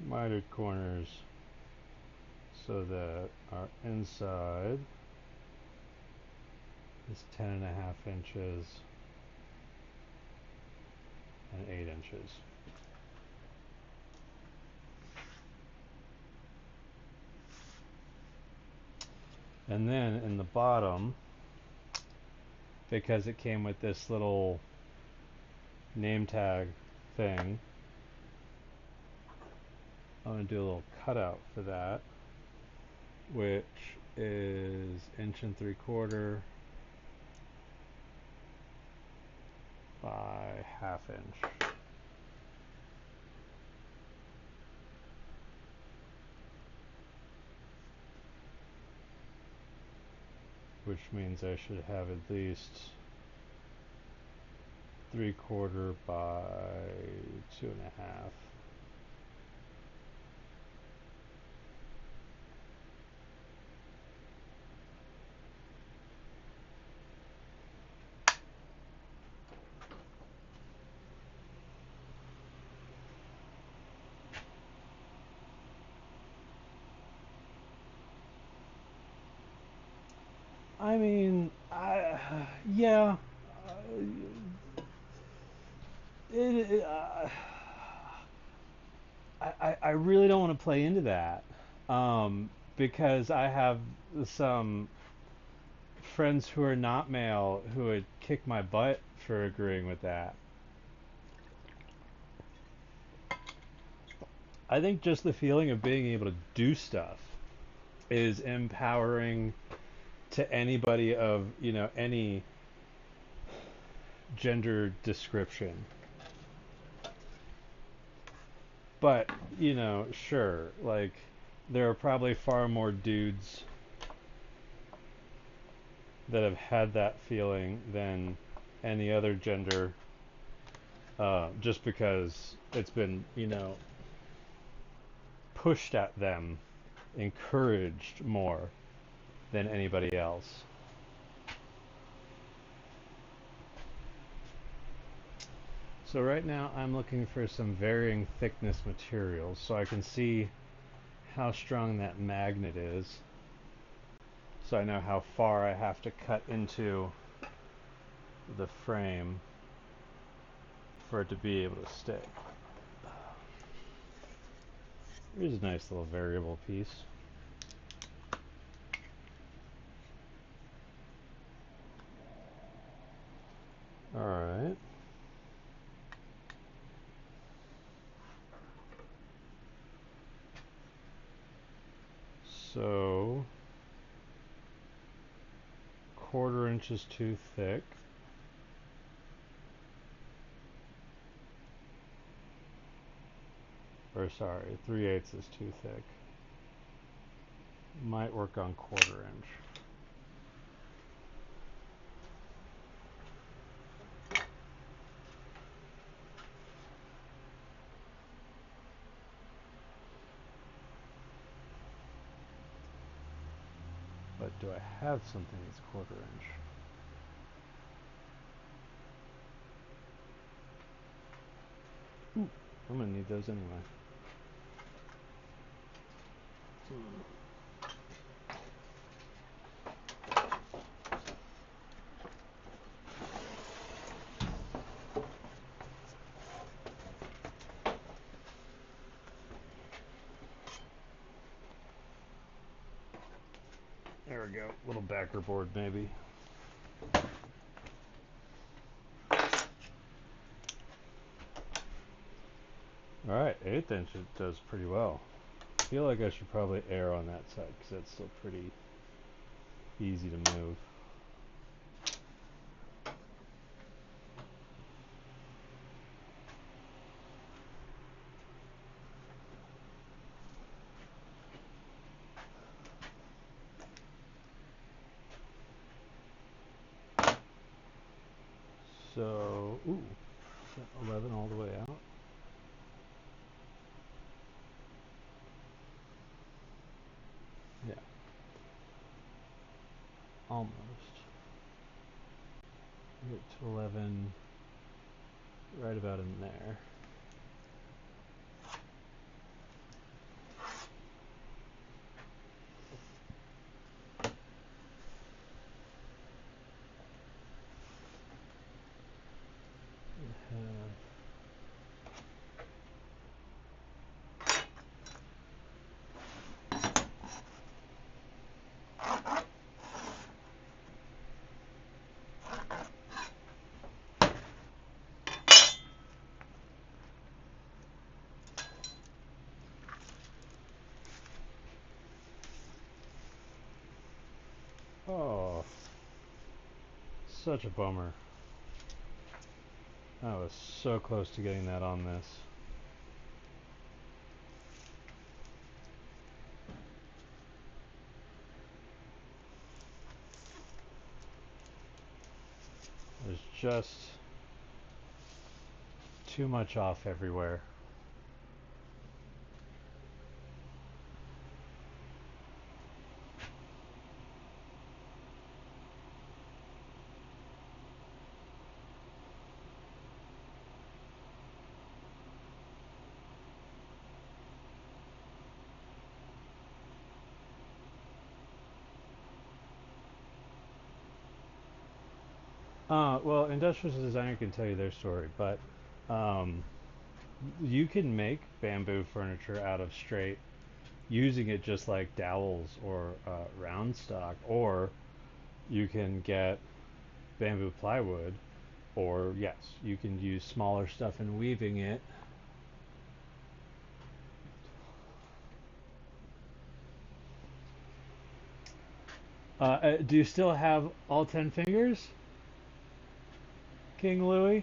Mitered corners so that our inside is 10.5 inches and 8 inches. And then in the bottom, because it came with this little name tag thing, I'm going to do a little cutout for that, which is 1.75 inches by 1/2 inch. Which means I should have at least 3/4 by 2.5. I mean, yeah, it, I really don't want to play into that, because I have some friends who are not male who would kick my butt for agreeing with that. I think just the feeling of being able to do stuff is empowering to anybody of, any gender description. But, sure, like, there are probably far more dudes that have had that feeling than any other gender, just because it's been, pushed at them, encouraged more than anybody else. So right now I'm looking for some varying thickness materials so I can see how strong that magnet is, so I know how far I have to cut into the frame for it to be able to stick. Here's a nice little variable piece. Alright. So 1/4 inch is too thick. Or sorry, 3/8 is too thick. Might work on 1/4 inch. But do I have something that's 1/4 inch? Ooh, I'm gonna need those anyway. There we go. Little backer board maybe. Alright, 1/8 inch it does pretty well. I feel like I should probably err on that side because that's still pretty easy to move. So, ooh, is that 11 all the way out? Yeah. almost. Get to 11, right about in there. Oh, such a bummer. I was so close to getting that on this. There's just too much off everywhere. Well, industrial designer can tell you their story, but um, you can make bamboo furniture out of straight, using it just like dowels or round stock, or you can get bamboo plywood, or yes, you can use smaller stuff and weaving it. Do you still have all 10 fingers, King Louis?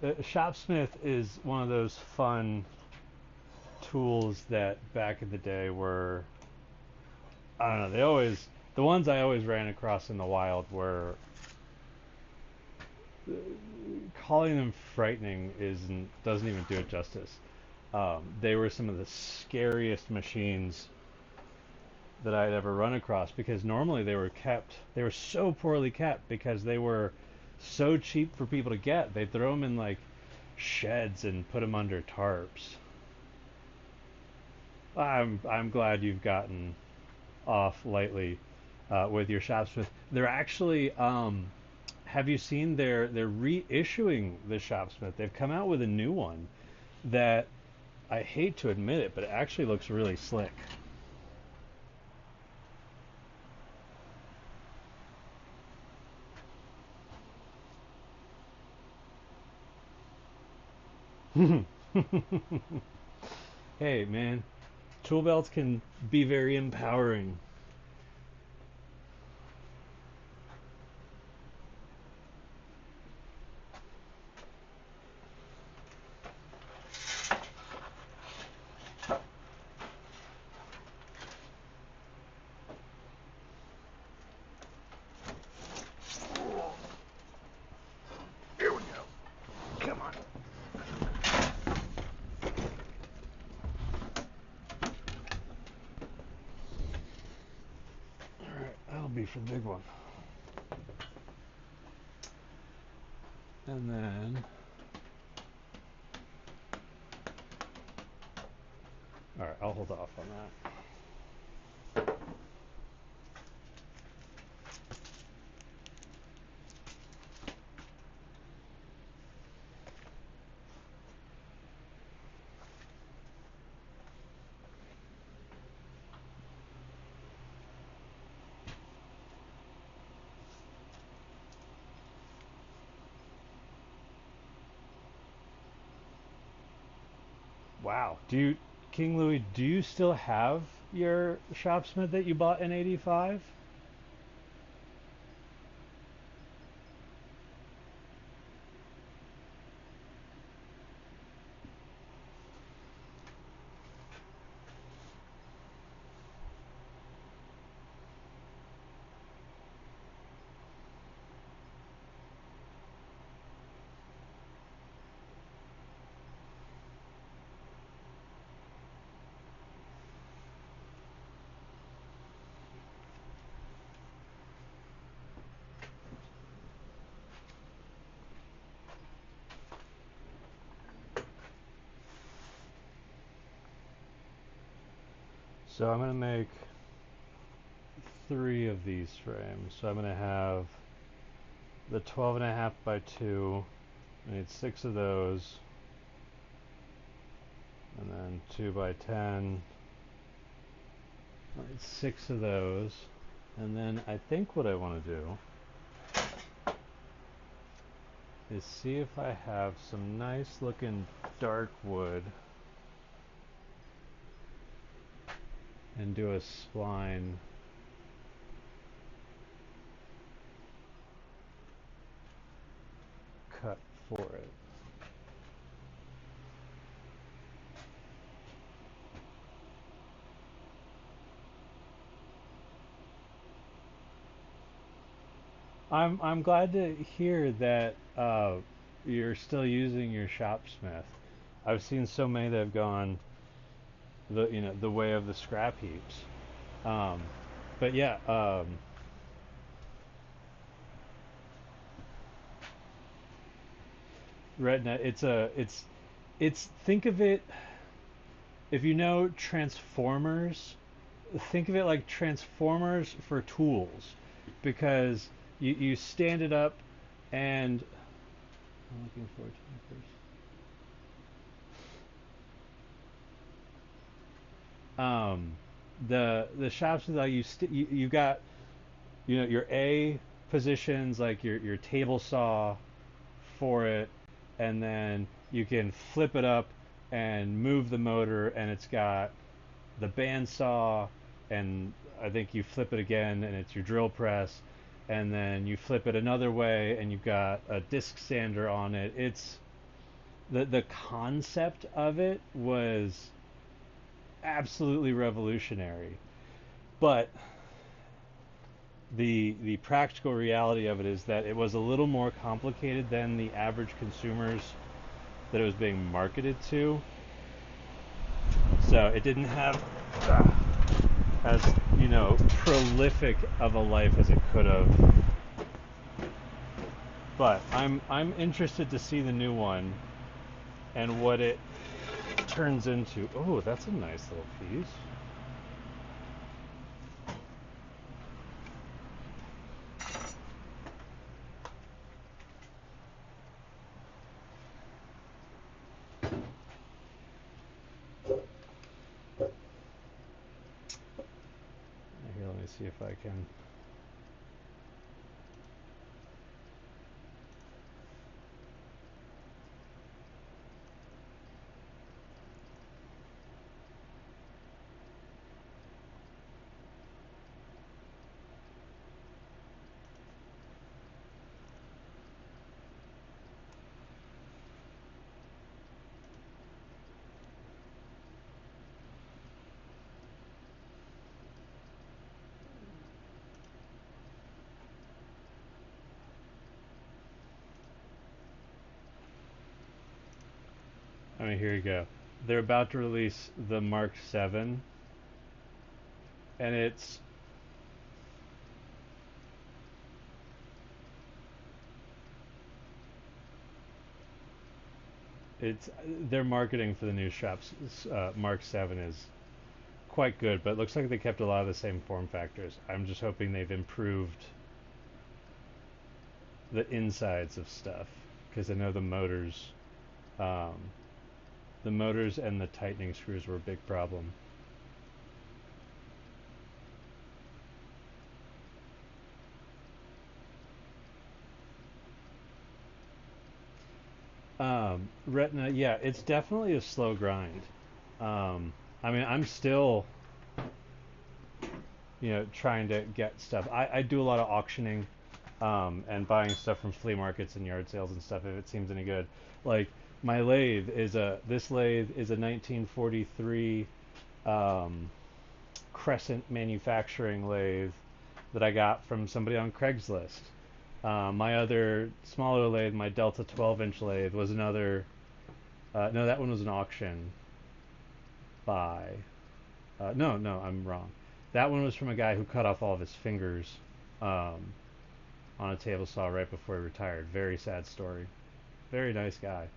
Shopsmith is one of those fun tools that back in the day were, I don't know, the ones I always ran across in the wild were, calling them frightening isn't doesn't even do it justice. They were some of the scariest machines that I'd ever run across, because normally they were so poorly kept because they were so cheap for people to get. They'd throw them in like sheds and put them under tarps. I'm glad you've gotten off lightly with your Shopsmith. They're actually, have you seen they're reissuing the Shopsmith? They've come out with a new one that, I hate to admit it, but it actually looks really slick. Hey man, tool belts can be very empowering. Here we go. Come on. Alright, that'll be for the big one. And then, alright, I'll hold off on that. Wow. King Louis, do you still have your Shopsmith that you bought in '85? So I'm going to make 3 of these frames. So I'm going to have the 12.5 by 2. I need 6 of those. And then 2 by 10. I need 6 of those. And then I think what I want to do is see if I have some nice looking dark wood and do a spline cut for it. I'm glad to hear that you're still using your shopsmith. I've seen so many that have gone the way of the scrap heaps. Um, but yeah, Retina. It's think of it, if you know Transformers, think of it like Transformers for tools, because you stand it up and I'm looking forward to my first. The shops like you got your A positions, like your table saw for it, and then you can flip it up and move the motor, and it's got the bandsaw, and I think you flip it again and it's your drill press, and then you flip it another way and you've got a disc sander on it. It's the concept of it was absolutely revolutionary, but the practical reality of it is that it was a little more complicated than the average consumers that it was being marketed to. So it didn't have as prolific of a life as it could have. But I'm interested to see the new one and what it turns into. Oh, that's a nice little piece. Here, let me see if I can. I mean, here you go. They're about to release the Mark 7, and it's their marketing for the new shops. Mark 7 is quite good, but it looks like they kept a lot of the same form factors. I'm just hoping they've improved the insides of stuff, because I know um, the motors and the tightening screws were a big problem. Retina, yeah, it's definitely a slow grind. I mean, I'm still, trying to get stuff. I do a lot of auctioning, and buying stuff from flea markets and yard sales and stuff if it seems any good. Like my this lathe is a 1943 Crescent manufacturing lathe that I got from somebody on Craigslist. My other smaller lathe, my Delta 12-inch lathe, was another. No, that one was an auction buy. No, I'm wrong. That one was from a guy who cut off all of his fingers um, on a table saw right before he retired. Very sad story. Very nice guy.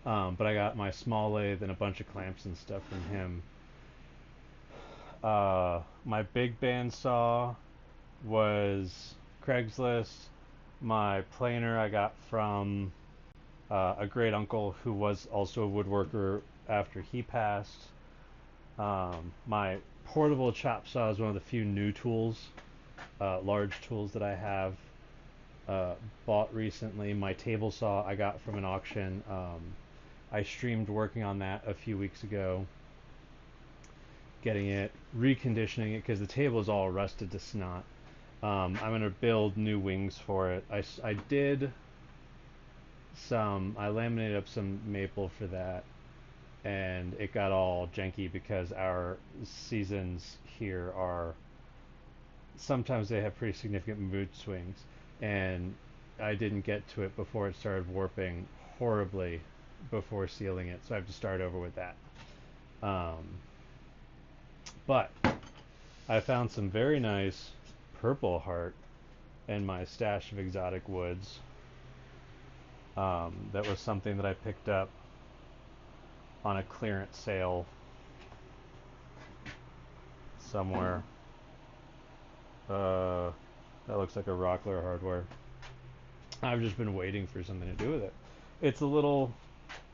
But I got my small lathe and a bunch of clamps and stuff from him. My big bandsaw was Craigslist. My planer I got from a great uncle who was also a woodworker after he passed. My portable chop saw is one of the few new tools, large tools that I have uh, bought recently. My table saw I got from an auction. I streamed working on that a few weeks ago, getting it, reconditioning it because the table is all rusted to snot. I'm going to build new wings for it. I did I laminated up some maple for that, and it got all janky because our seasons here are, sometimes they have pretty significant mood swings, and I didn't get to it before it started warping horribly before sealing it, so I have to start over with that. Um, but I found some very nice purple heart in my stash of exotic woods. That was something that I picked up on a clearance sale somewhere. That looks like a Rockler hardware. I've just been waiting for something to do with it. It's a little,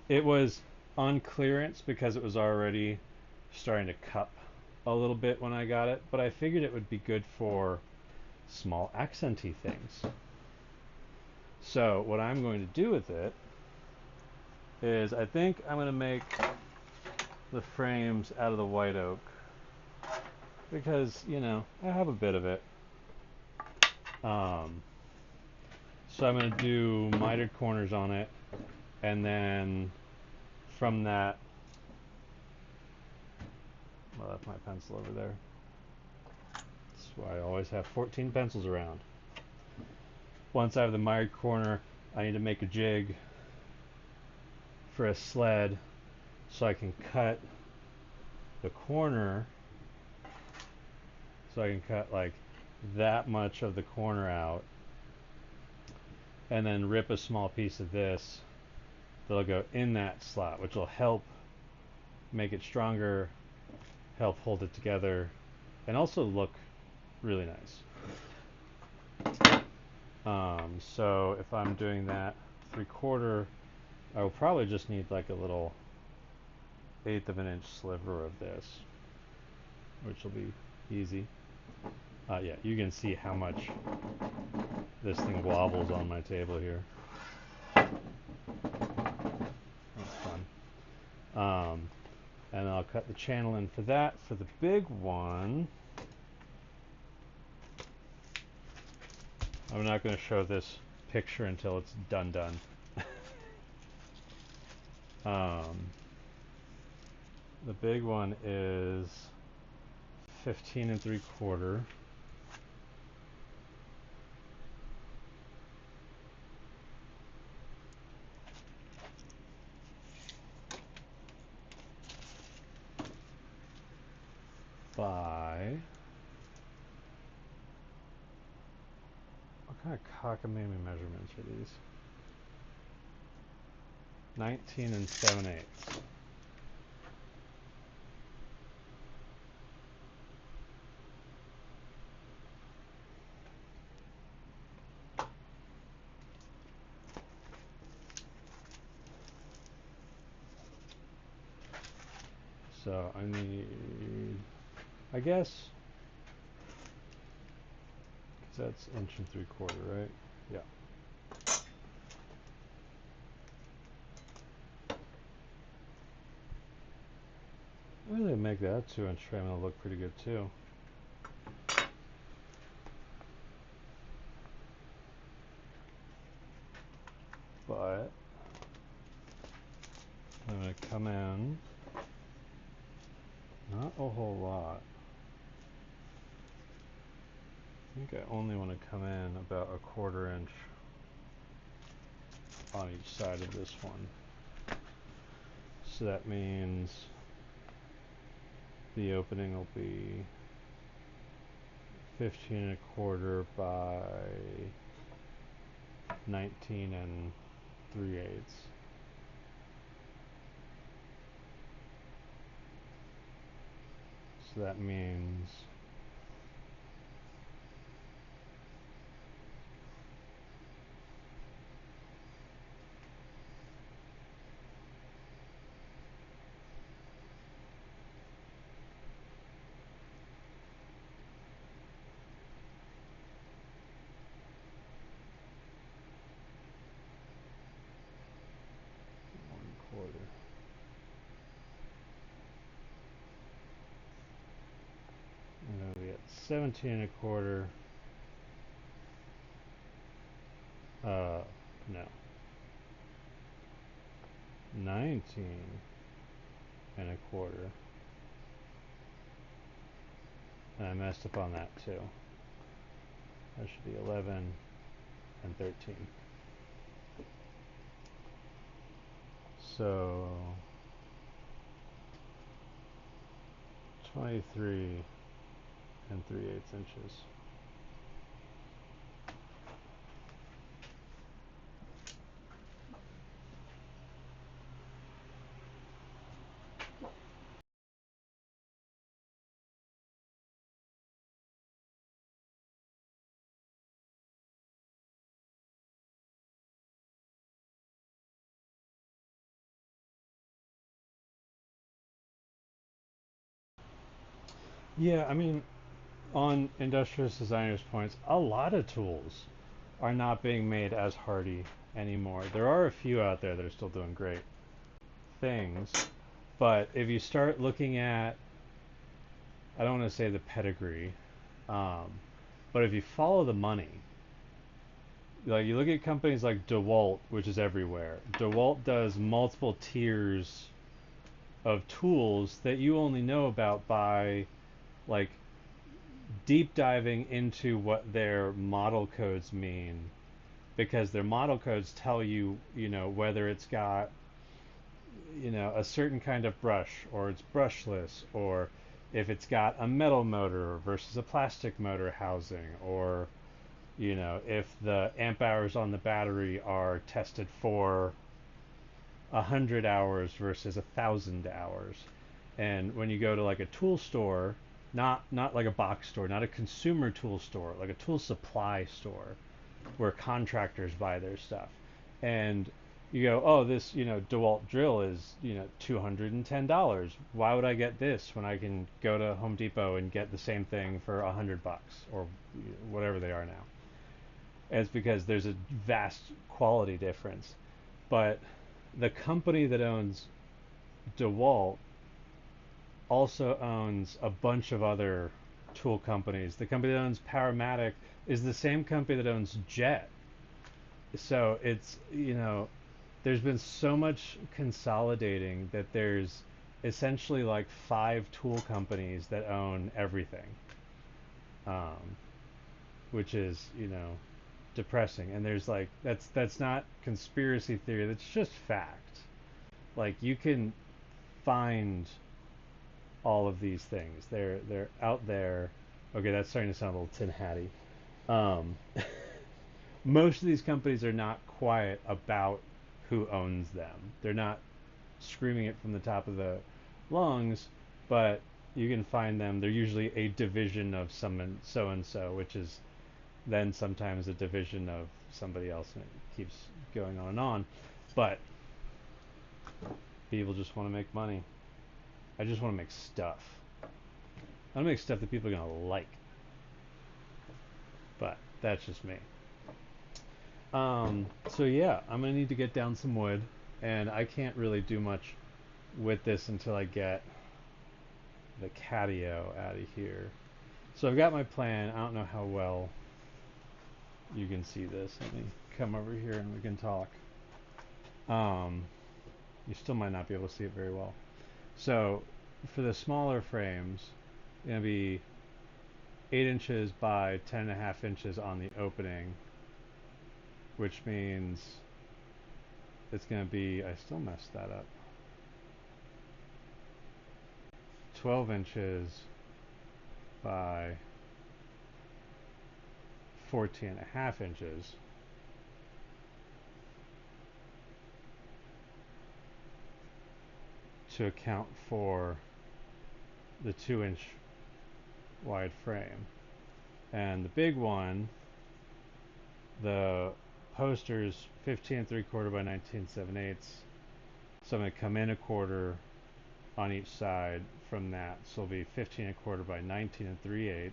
it was on clearance because it was already starting to cup a little bit when I got it, but I figured it would be good for small accenty things. So what I'm going to do with it is I think I'm going to make the frames out of the white oak because, you know, I have a bit of it. So I'm going to do mitered corners on it, and then from that, well, that's my pencil over there. That's why I always have 14 pencils around. Once I have the mitered corner, I need to make a jig for a sled so I can cut the corner, so I can cut like that much of the corner out, and then rip a small piece of this that'll go in that slot, which will help make it stronger, help hold it together, and also look really nice. So if I'm doing that 3/4, I will probably just need like a little 1/8 of an inch sliver of this, which will be easy. Yeah, you can see how much this thing wobbles on my table here. That's fun. And I'll cut the channel in for that. For the big one, I'm not going to show this picture until it's done. The big one is 15 3/4. By, what kind of cockamamie measurements are these? 19 7/8. So I need, I guess, because that's 1 3/4, right? Yeah. I really make that 2-inch frame, it'll look pretty good too. But I'm going to come in, not a whole lot. I think I only want to come in about 1/4 inch on each side of this one. So that means the opening will be 15 1/4 by 19 3/8. So that means quarter. And then we got 17 and a quarter. No. 19 and a quarter. And I messed up on that too. That should be 11 and 13. So 23 and 3/8 inches. Yeah, I mean, on Industrious Designers Points, a lot of tools are not being made as hardy anymore. There are a few out there that are still doing great things, but if you start looking at, I don't want to say the pedigree, um, but if you follow the money, like you look at companies like DeWalt, which is everywhere. DeWalt does multiple tiers of tools that you only know about by like deep diving into what their model codes mean, because their model codes tell you, you know, whether it's got, you know, a certain kind of brush or it's brushless, or if it's got a metal motor versus a plastic motor housing, or you know, if the amp hours on the battery are tested for 100 hours versus 1,000 hours. And when you go to like a tool store, not like a box store, not a consumer tool store, like a tool supply store where contractors buy their stuff, and you go, oh, this, you know, DeWalt drill is, you know, $210. Why would I get this when I can go to Home Depot and get the same thing for $100 or whatever they are now? And it's because there's a vast quality difference. But the company that owns DeWalt also owns a bunch of other tool companies. The company that owns Powermatic is the same company that owns Jet. So it's, you know, there's been so much consolidating that there's essentially like 5 tool companies that own everything, um, which is, you know, depressing. And there's like, that's not conspiracy theory, that's just fact. Like you can find all of these things. They're out there. Okay, that's starting to sound a little tin hatty. Um, most of these companies are not quiet about who owns them. They're not screaming it from the top of the lungs, but you can find them. They're usually a division of someone so and so, which is then sometimes a division of somebody else, and it keeps going on and on. But people just want to make money. I just want to make stuff. I want to make stuff that people are gonna like. But that's just me. So yeah, I'm gonna need to get down some wood, and I can't really do much with this until I get the catio out of here. So I've got my plan. I don't know how well you can see this. Let me come over here and we can talk. You still might not be able to see it very well. So for the smaller frames, it's gonna be 8 inches by 10.5 inches on the opening, which means it's going to be, I still messed that up, 12 inches by 14.5 inches, to account for the 2-inch wide frame. And the big one, the poster's 15 3/4 by 19 7/8. So I'm going to come in a quarter on each side from that. So it'll be 15 1/4 by 19 3/8.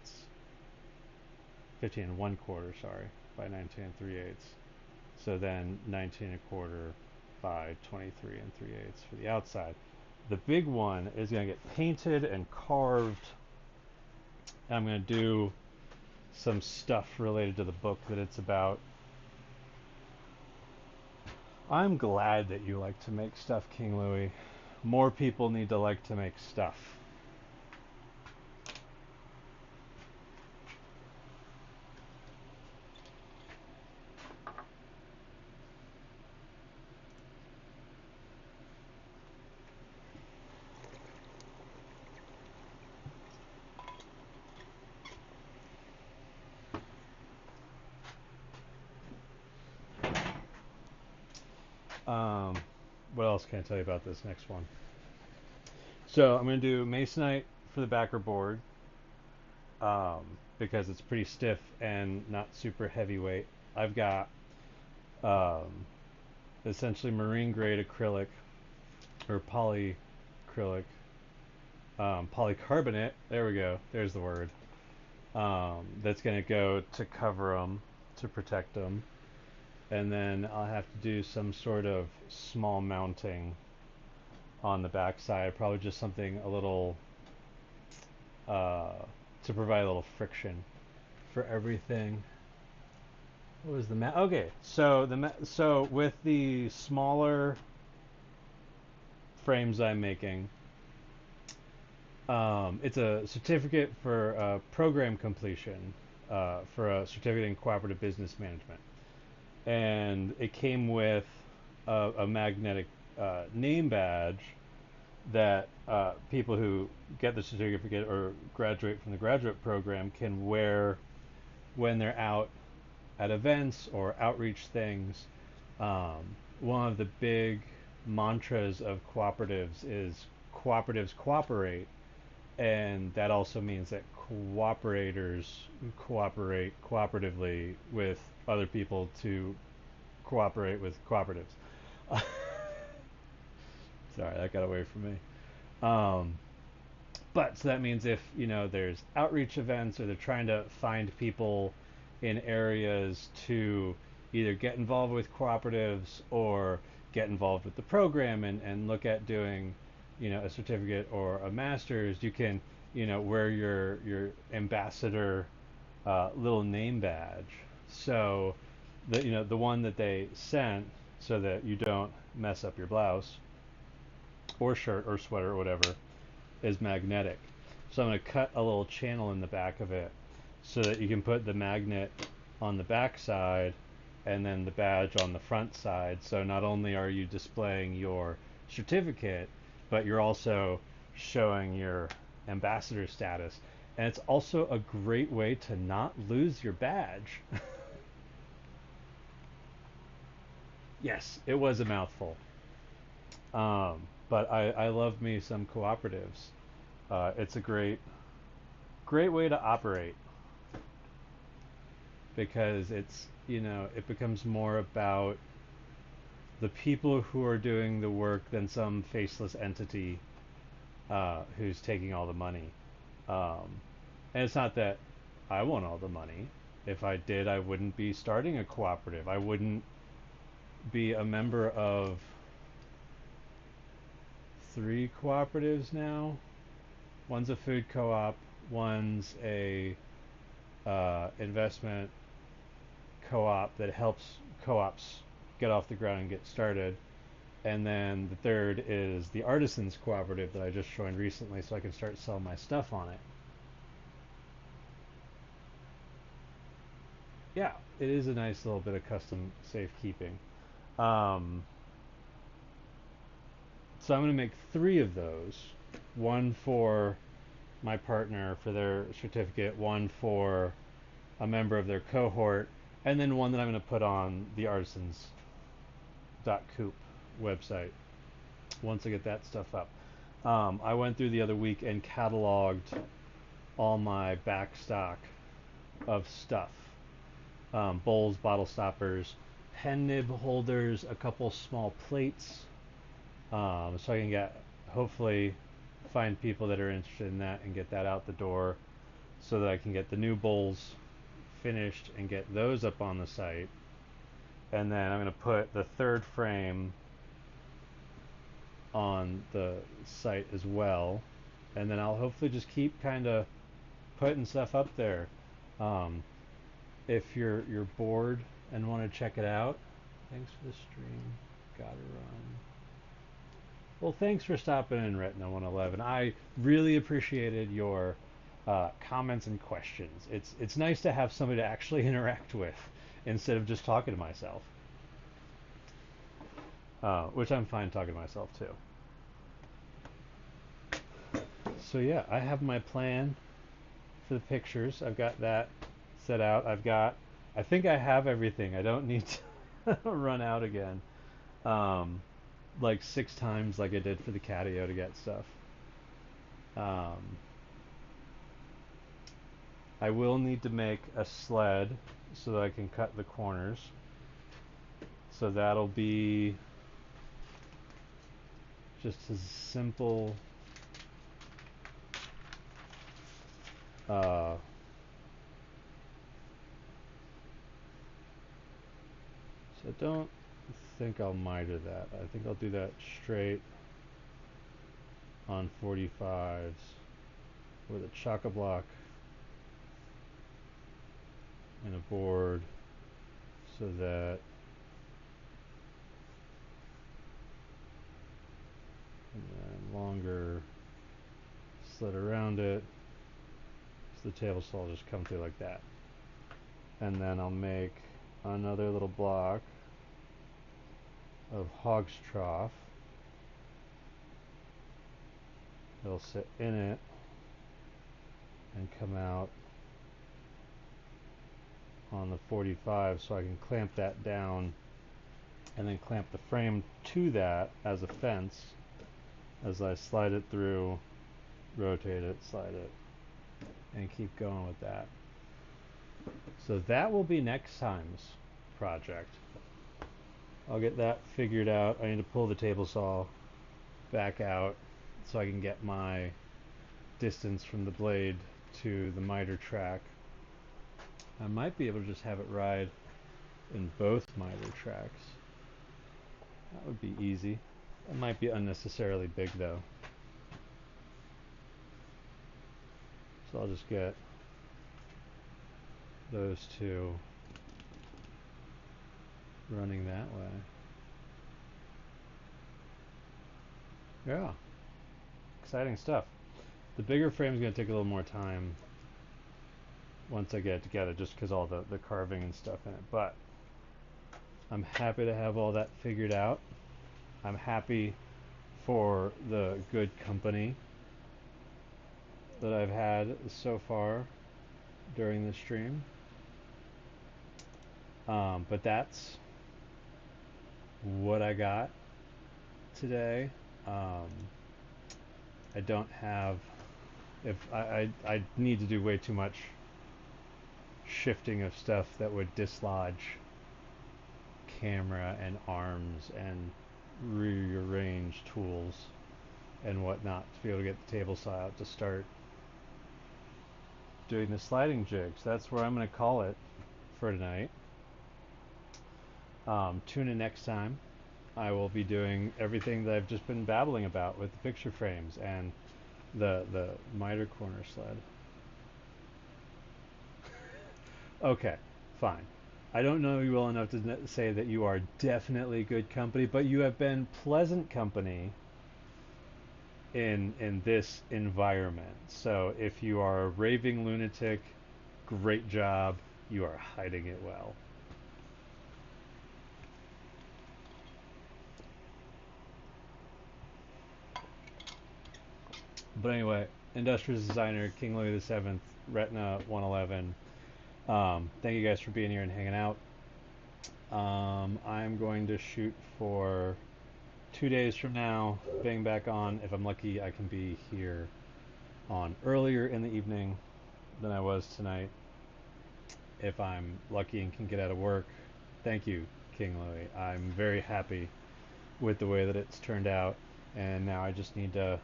15 1/4, sorry, by 19 3/8. So then 19 1/4 by 23 3/8 for the outside. The big one is going to get painted and carved. I'm going to do some stuff related to the book that it's about. I'm glad that you like to make stuff, King Louis. More people need to like to make stuff. What else can I tell you about this next one? So I'm going to do masonite for the backer board because it's pretty stiff and not super heavyweight. I've got essentially marine grade acrylic or polyacrylic, polycarbonate. There we go. There's the word. That's going to go to cover them, to protect them. And then I'll have to do some sort of small mounting on the back side, probably just something a little to provide a little friction for everything. What was the okay, so so with the smaller frames I'm making, it's a certificate for program completion for a certificate in cooperative business management, and it came with a magnetic name badge that people who get the certificate or graduate from the graduate program can wear when they're out at events or outreach things. One of the big mantras of cooperatives is cooperatives cooperate, and that also means that cooperators cooperate cooperatively with other people to cooperate with cooperatives. Sorry, that got away from me. But so that means if there's outreach events or they're trying to find people in areas to either get involved with cooperatives or get involved with the program and look at doing a certificate or a master's, you can wear your ambassador little name badge. So the one that they sent, so that you don't mess up your blouse or shirt or sweater or whatever, is magnetic. So I'm going to cut a little channel in the back of it so that you can put the magnet on the back side and then the badge on the front side. So not only are you displaying your certificate, but you're also showing your ambassador status. And it's also a great way to not lose your badge. Yes, it was a mouthful. But I love me some cooperatives. It's a great way to operate because it's it becomes more about the people who are doing the work than some faceless entity who's taking all the money. And it's not that I want all the money. If I did, I wouldn't be starting a cooperative. I wouldn't be a member of 3 cooperatives now. One's a food co-op, one's a investment co-op that helps co-ops get off the ground and get started. And then the third is the Artisans Cooperative that I just joined recently so I can start selling my stuff on it. Yeah, it is a nice little bit of custom safekeeping. So I'm going to make 3 of those. One for my partner for their certificate, one for a member of their cohort, and then one that I'm going to put on the artisans.coop website once I get that stuff up. I went through the other week and cataloged all my back stock of stuff. Bowls, bottle stoppers, pen nib holders, a couple small plates, so I can hopefully find people that are interested in that and get that out the door so that I can get the new bowls finished and get those up on the site. And then I'm going to put the third frame on the site as well. And then I'll hopefully just keep kind of putting stuff up there. Um, if you're bored and want to check it out, thanks for the stream. Gotta run. Well, thanks for stopping in, Retina 111. I really appreciated your comments and questions. It's nice to have somebody to actually interact with instead of just talking to myself. Which I'm fine talking to myself too. So yeah, I have my plan for the pictures. I've got that set out. I think I have everything. I don't need to run out again. Like 6 times like I did for the Catio to get stuff. I will need to make a sled so that I can cut the corners. So that'll be just a simple so I don't think I'll miter that. I think I'll do that straight on 45s with a chock-a-block and a board so that and then longer slit around it so the table saw will just come through like that. And then I'll make another little block of hog's trough. It'll sit in it and come out on the 45 so I can clamp that down and then clamp the frame to that as a fence as I slide it through, rotate it, slide it, and keep going with that. So that will be next time's project. I'll get that figured out. I need to pull the table saw back out so I can get my distance from the blade to the miter track. I might be able to just have it ride in both miter tracks. That would be easy. It might be unnecessarily big though. So I'll just get those two running that way. Yeah, exciting stuff. The bigger frame is going to take a little more time once I get it together just because all the carving and stuff in it. But I'm happy to have all that figured out. I'm happy for the good company that I've had so far during the stream. But that's what I got today. I don't have if I need to do way too much shifting of stuff that would dislodge camera and arms and rearrange tools and whatnot to be able to get the table saw out to start doing the sliding jigs. That's where I'm going to call it for tonight. Tune in next time. I will be doing everything that I've just been babbling about with the picture frames and the miter corner sled. Okay, fine. I don't know you well enough to say that you are definitely good company, but you have been pleasant company in this environment. So if you are a raving lunatic, great job. You are hiding it well. But anyway, Industrious Designer, King Louis VII, Retina 111. Thank you guys for being here and hanging out. I'm going to shoot for 2 days from now, being back on. If I'm lucky, I can be here on earlier in the evening than I was tonight. If I'm lucky and can get out of work, thank you, King Louie. I'm very happy with the way that it's turned out, and now I just need to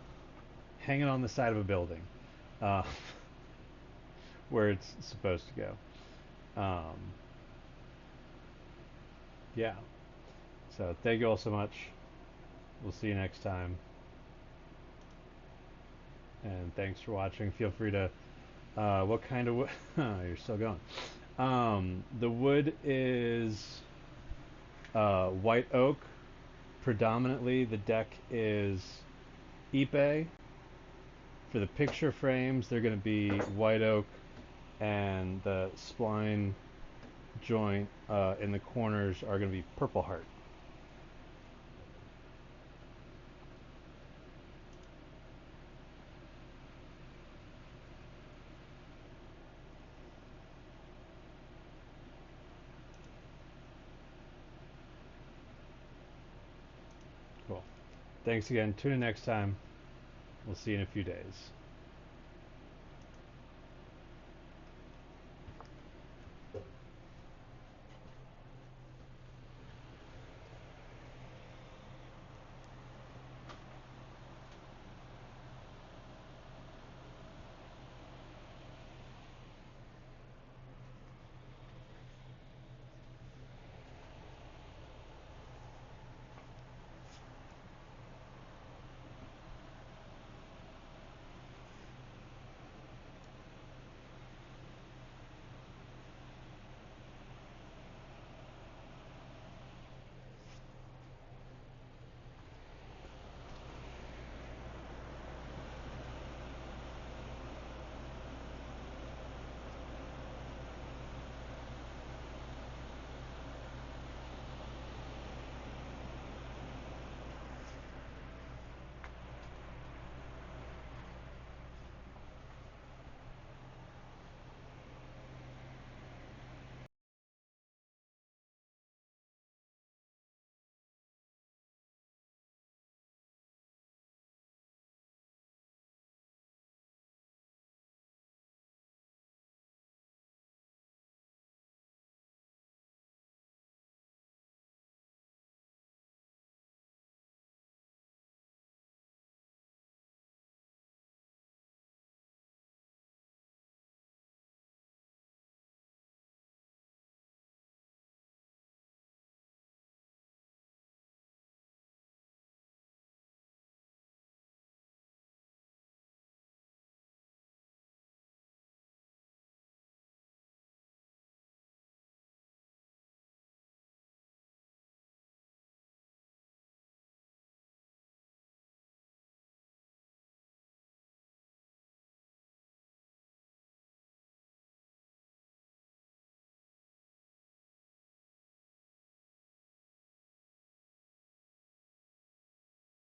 hang it on the side of a building, uh, where it's supposed to go. Yeah. So thank you all so much. We'll see you next time. And thanks for watching. Feel free to, what kind of wood? You're still going. The wood is white oak. Predominantly, the deck is ipe. For the picture frames, they're going to be white oak, and the spline joint in the corners are going to be purple heart. Cool. Thanks again. Tune in next time. We'll see you in a few days.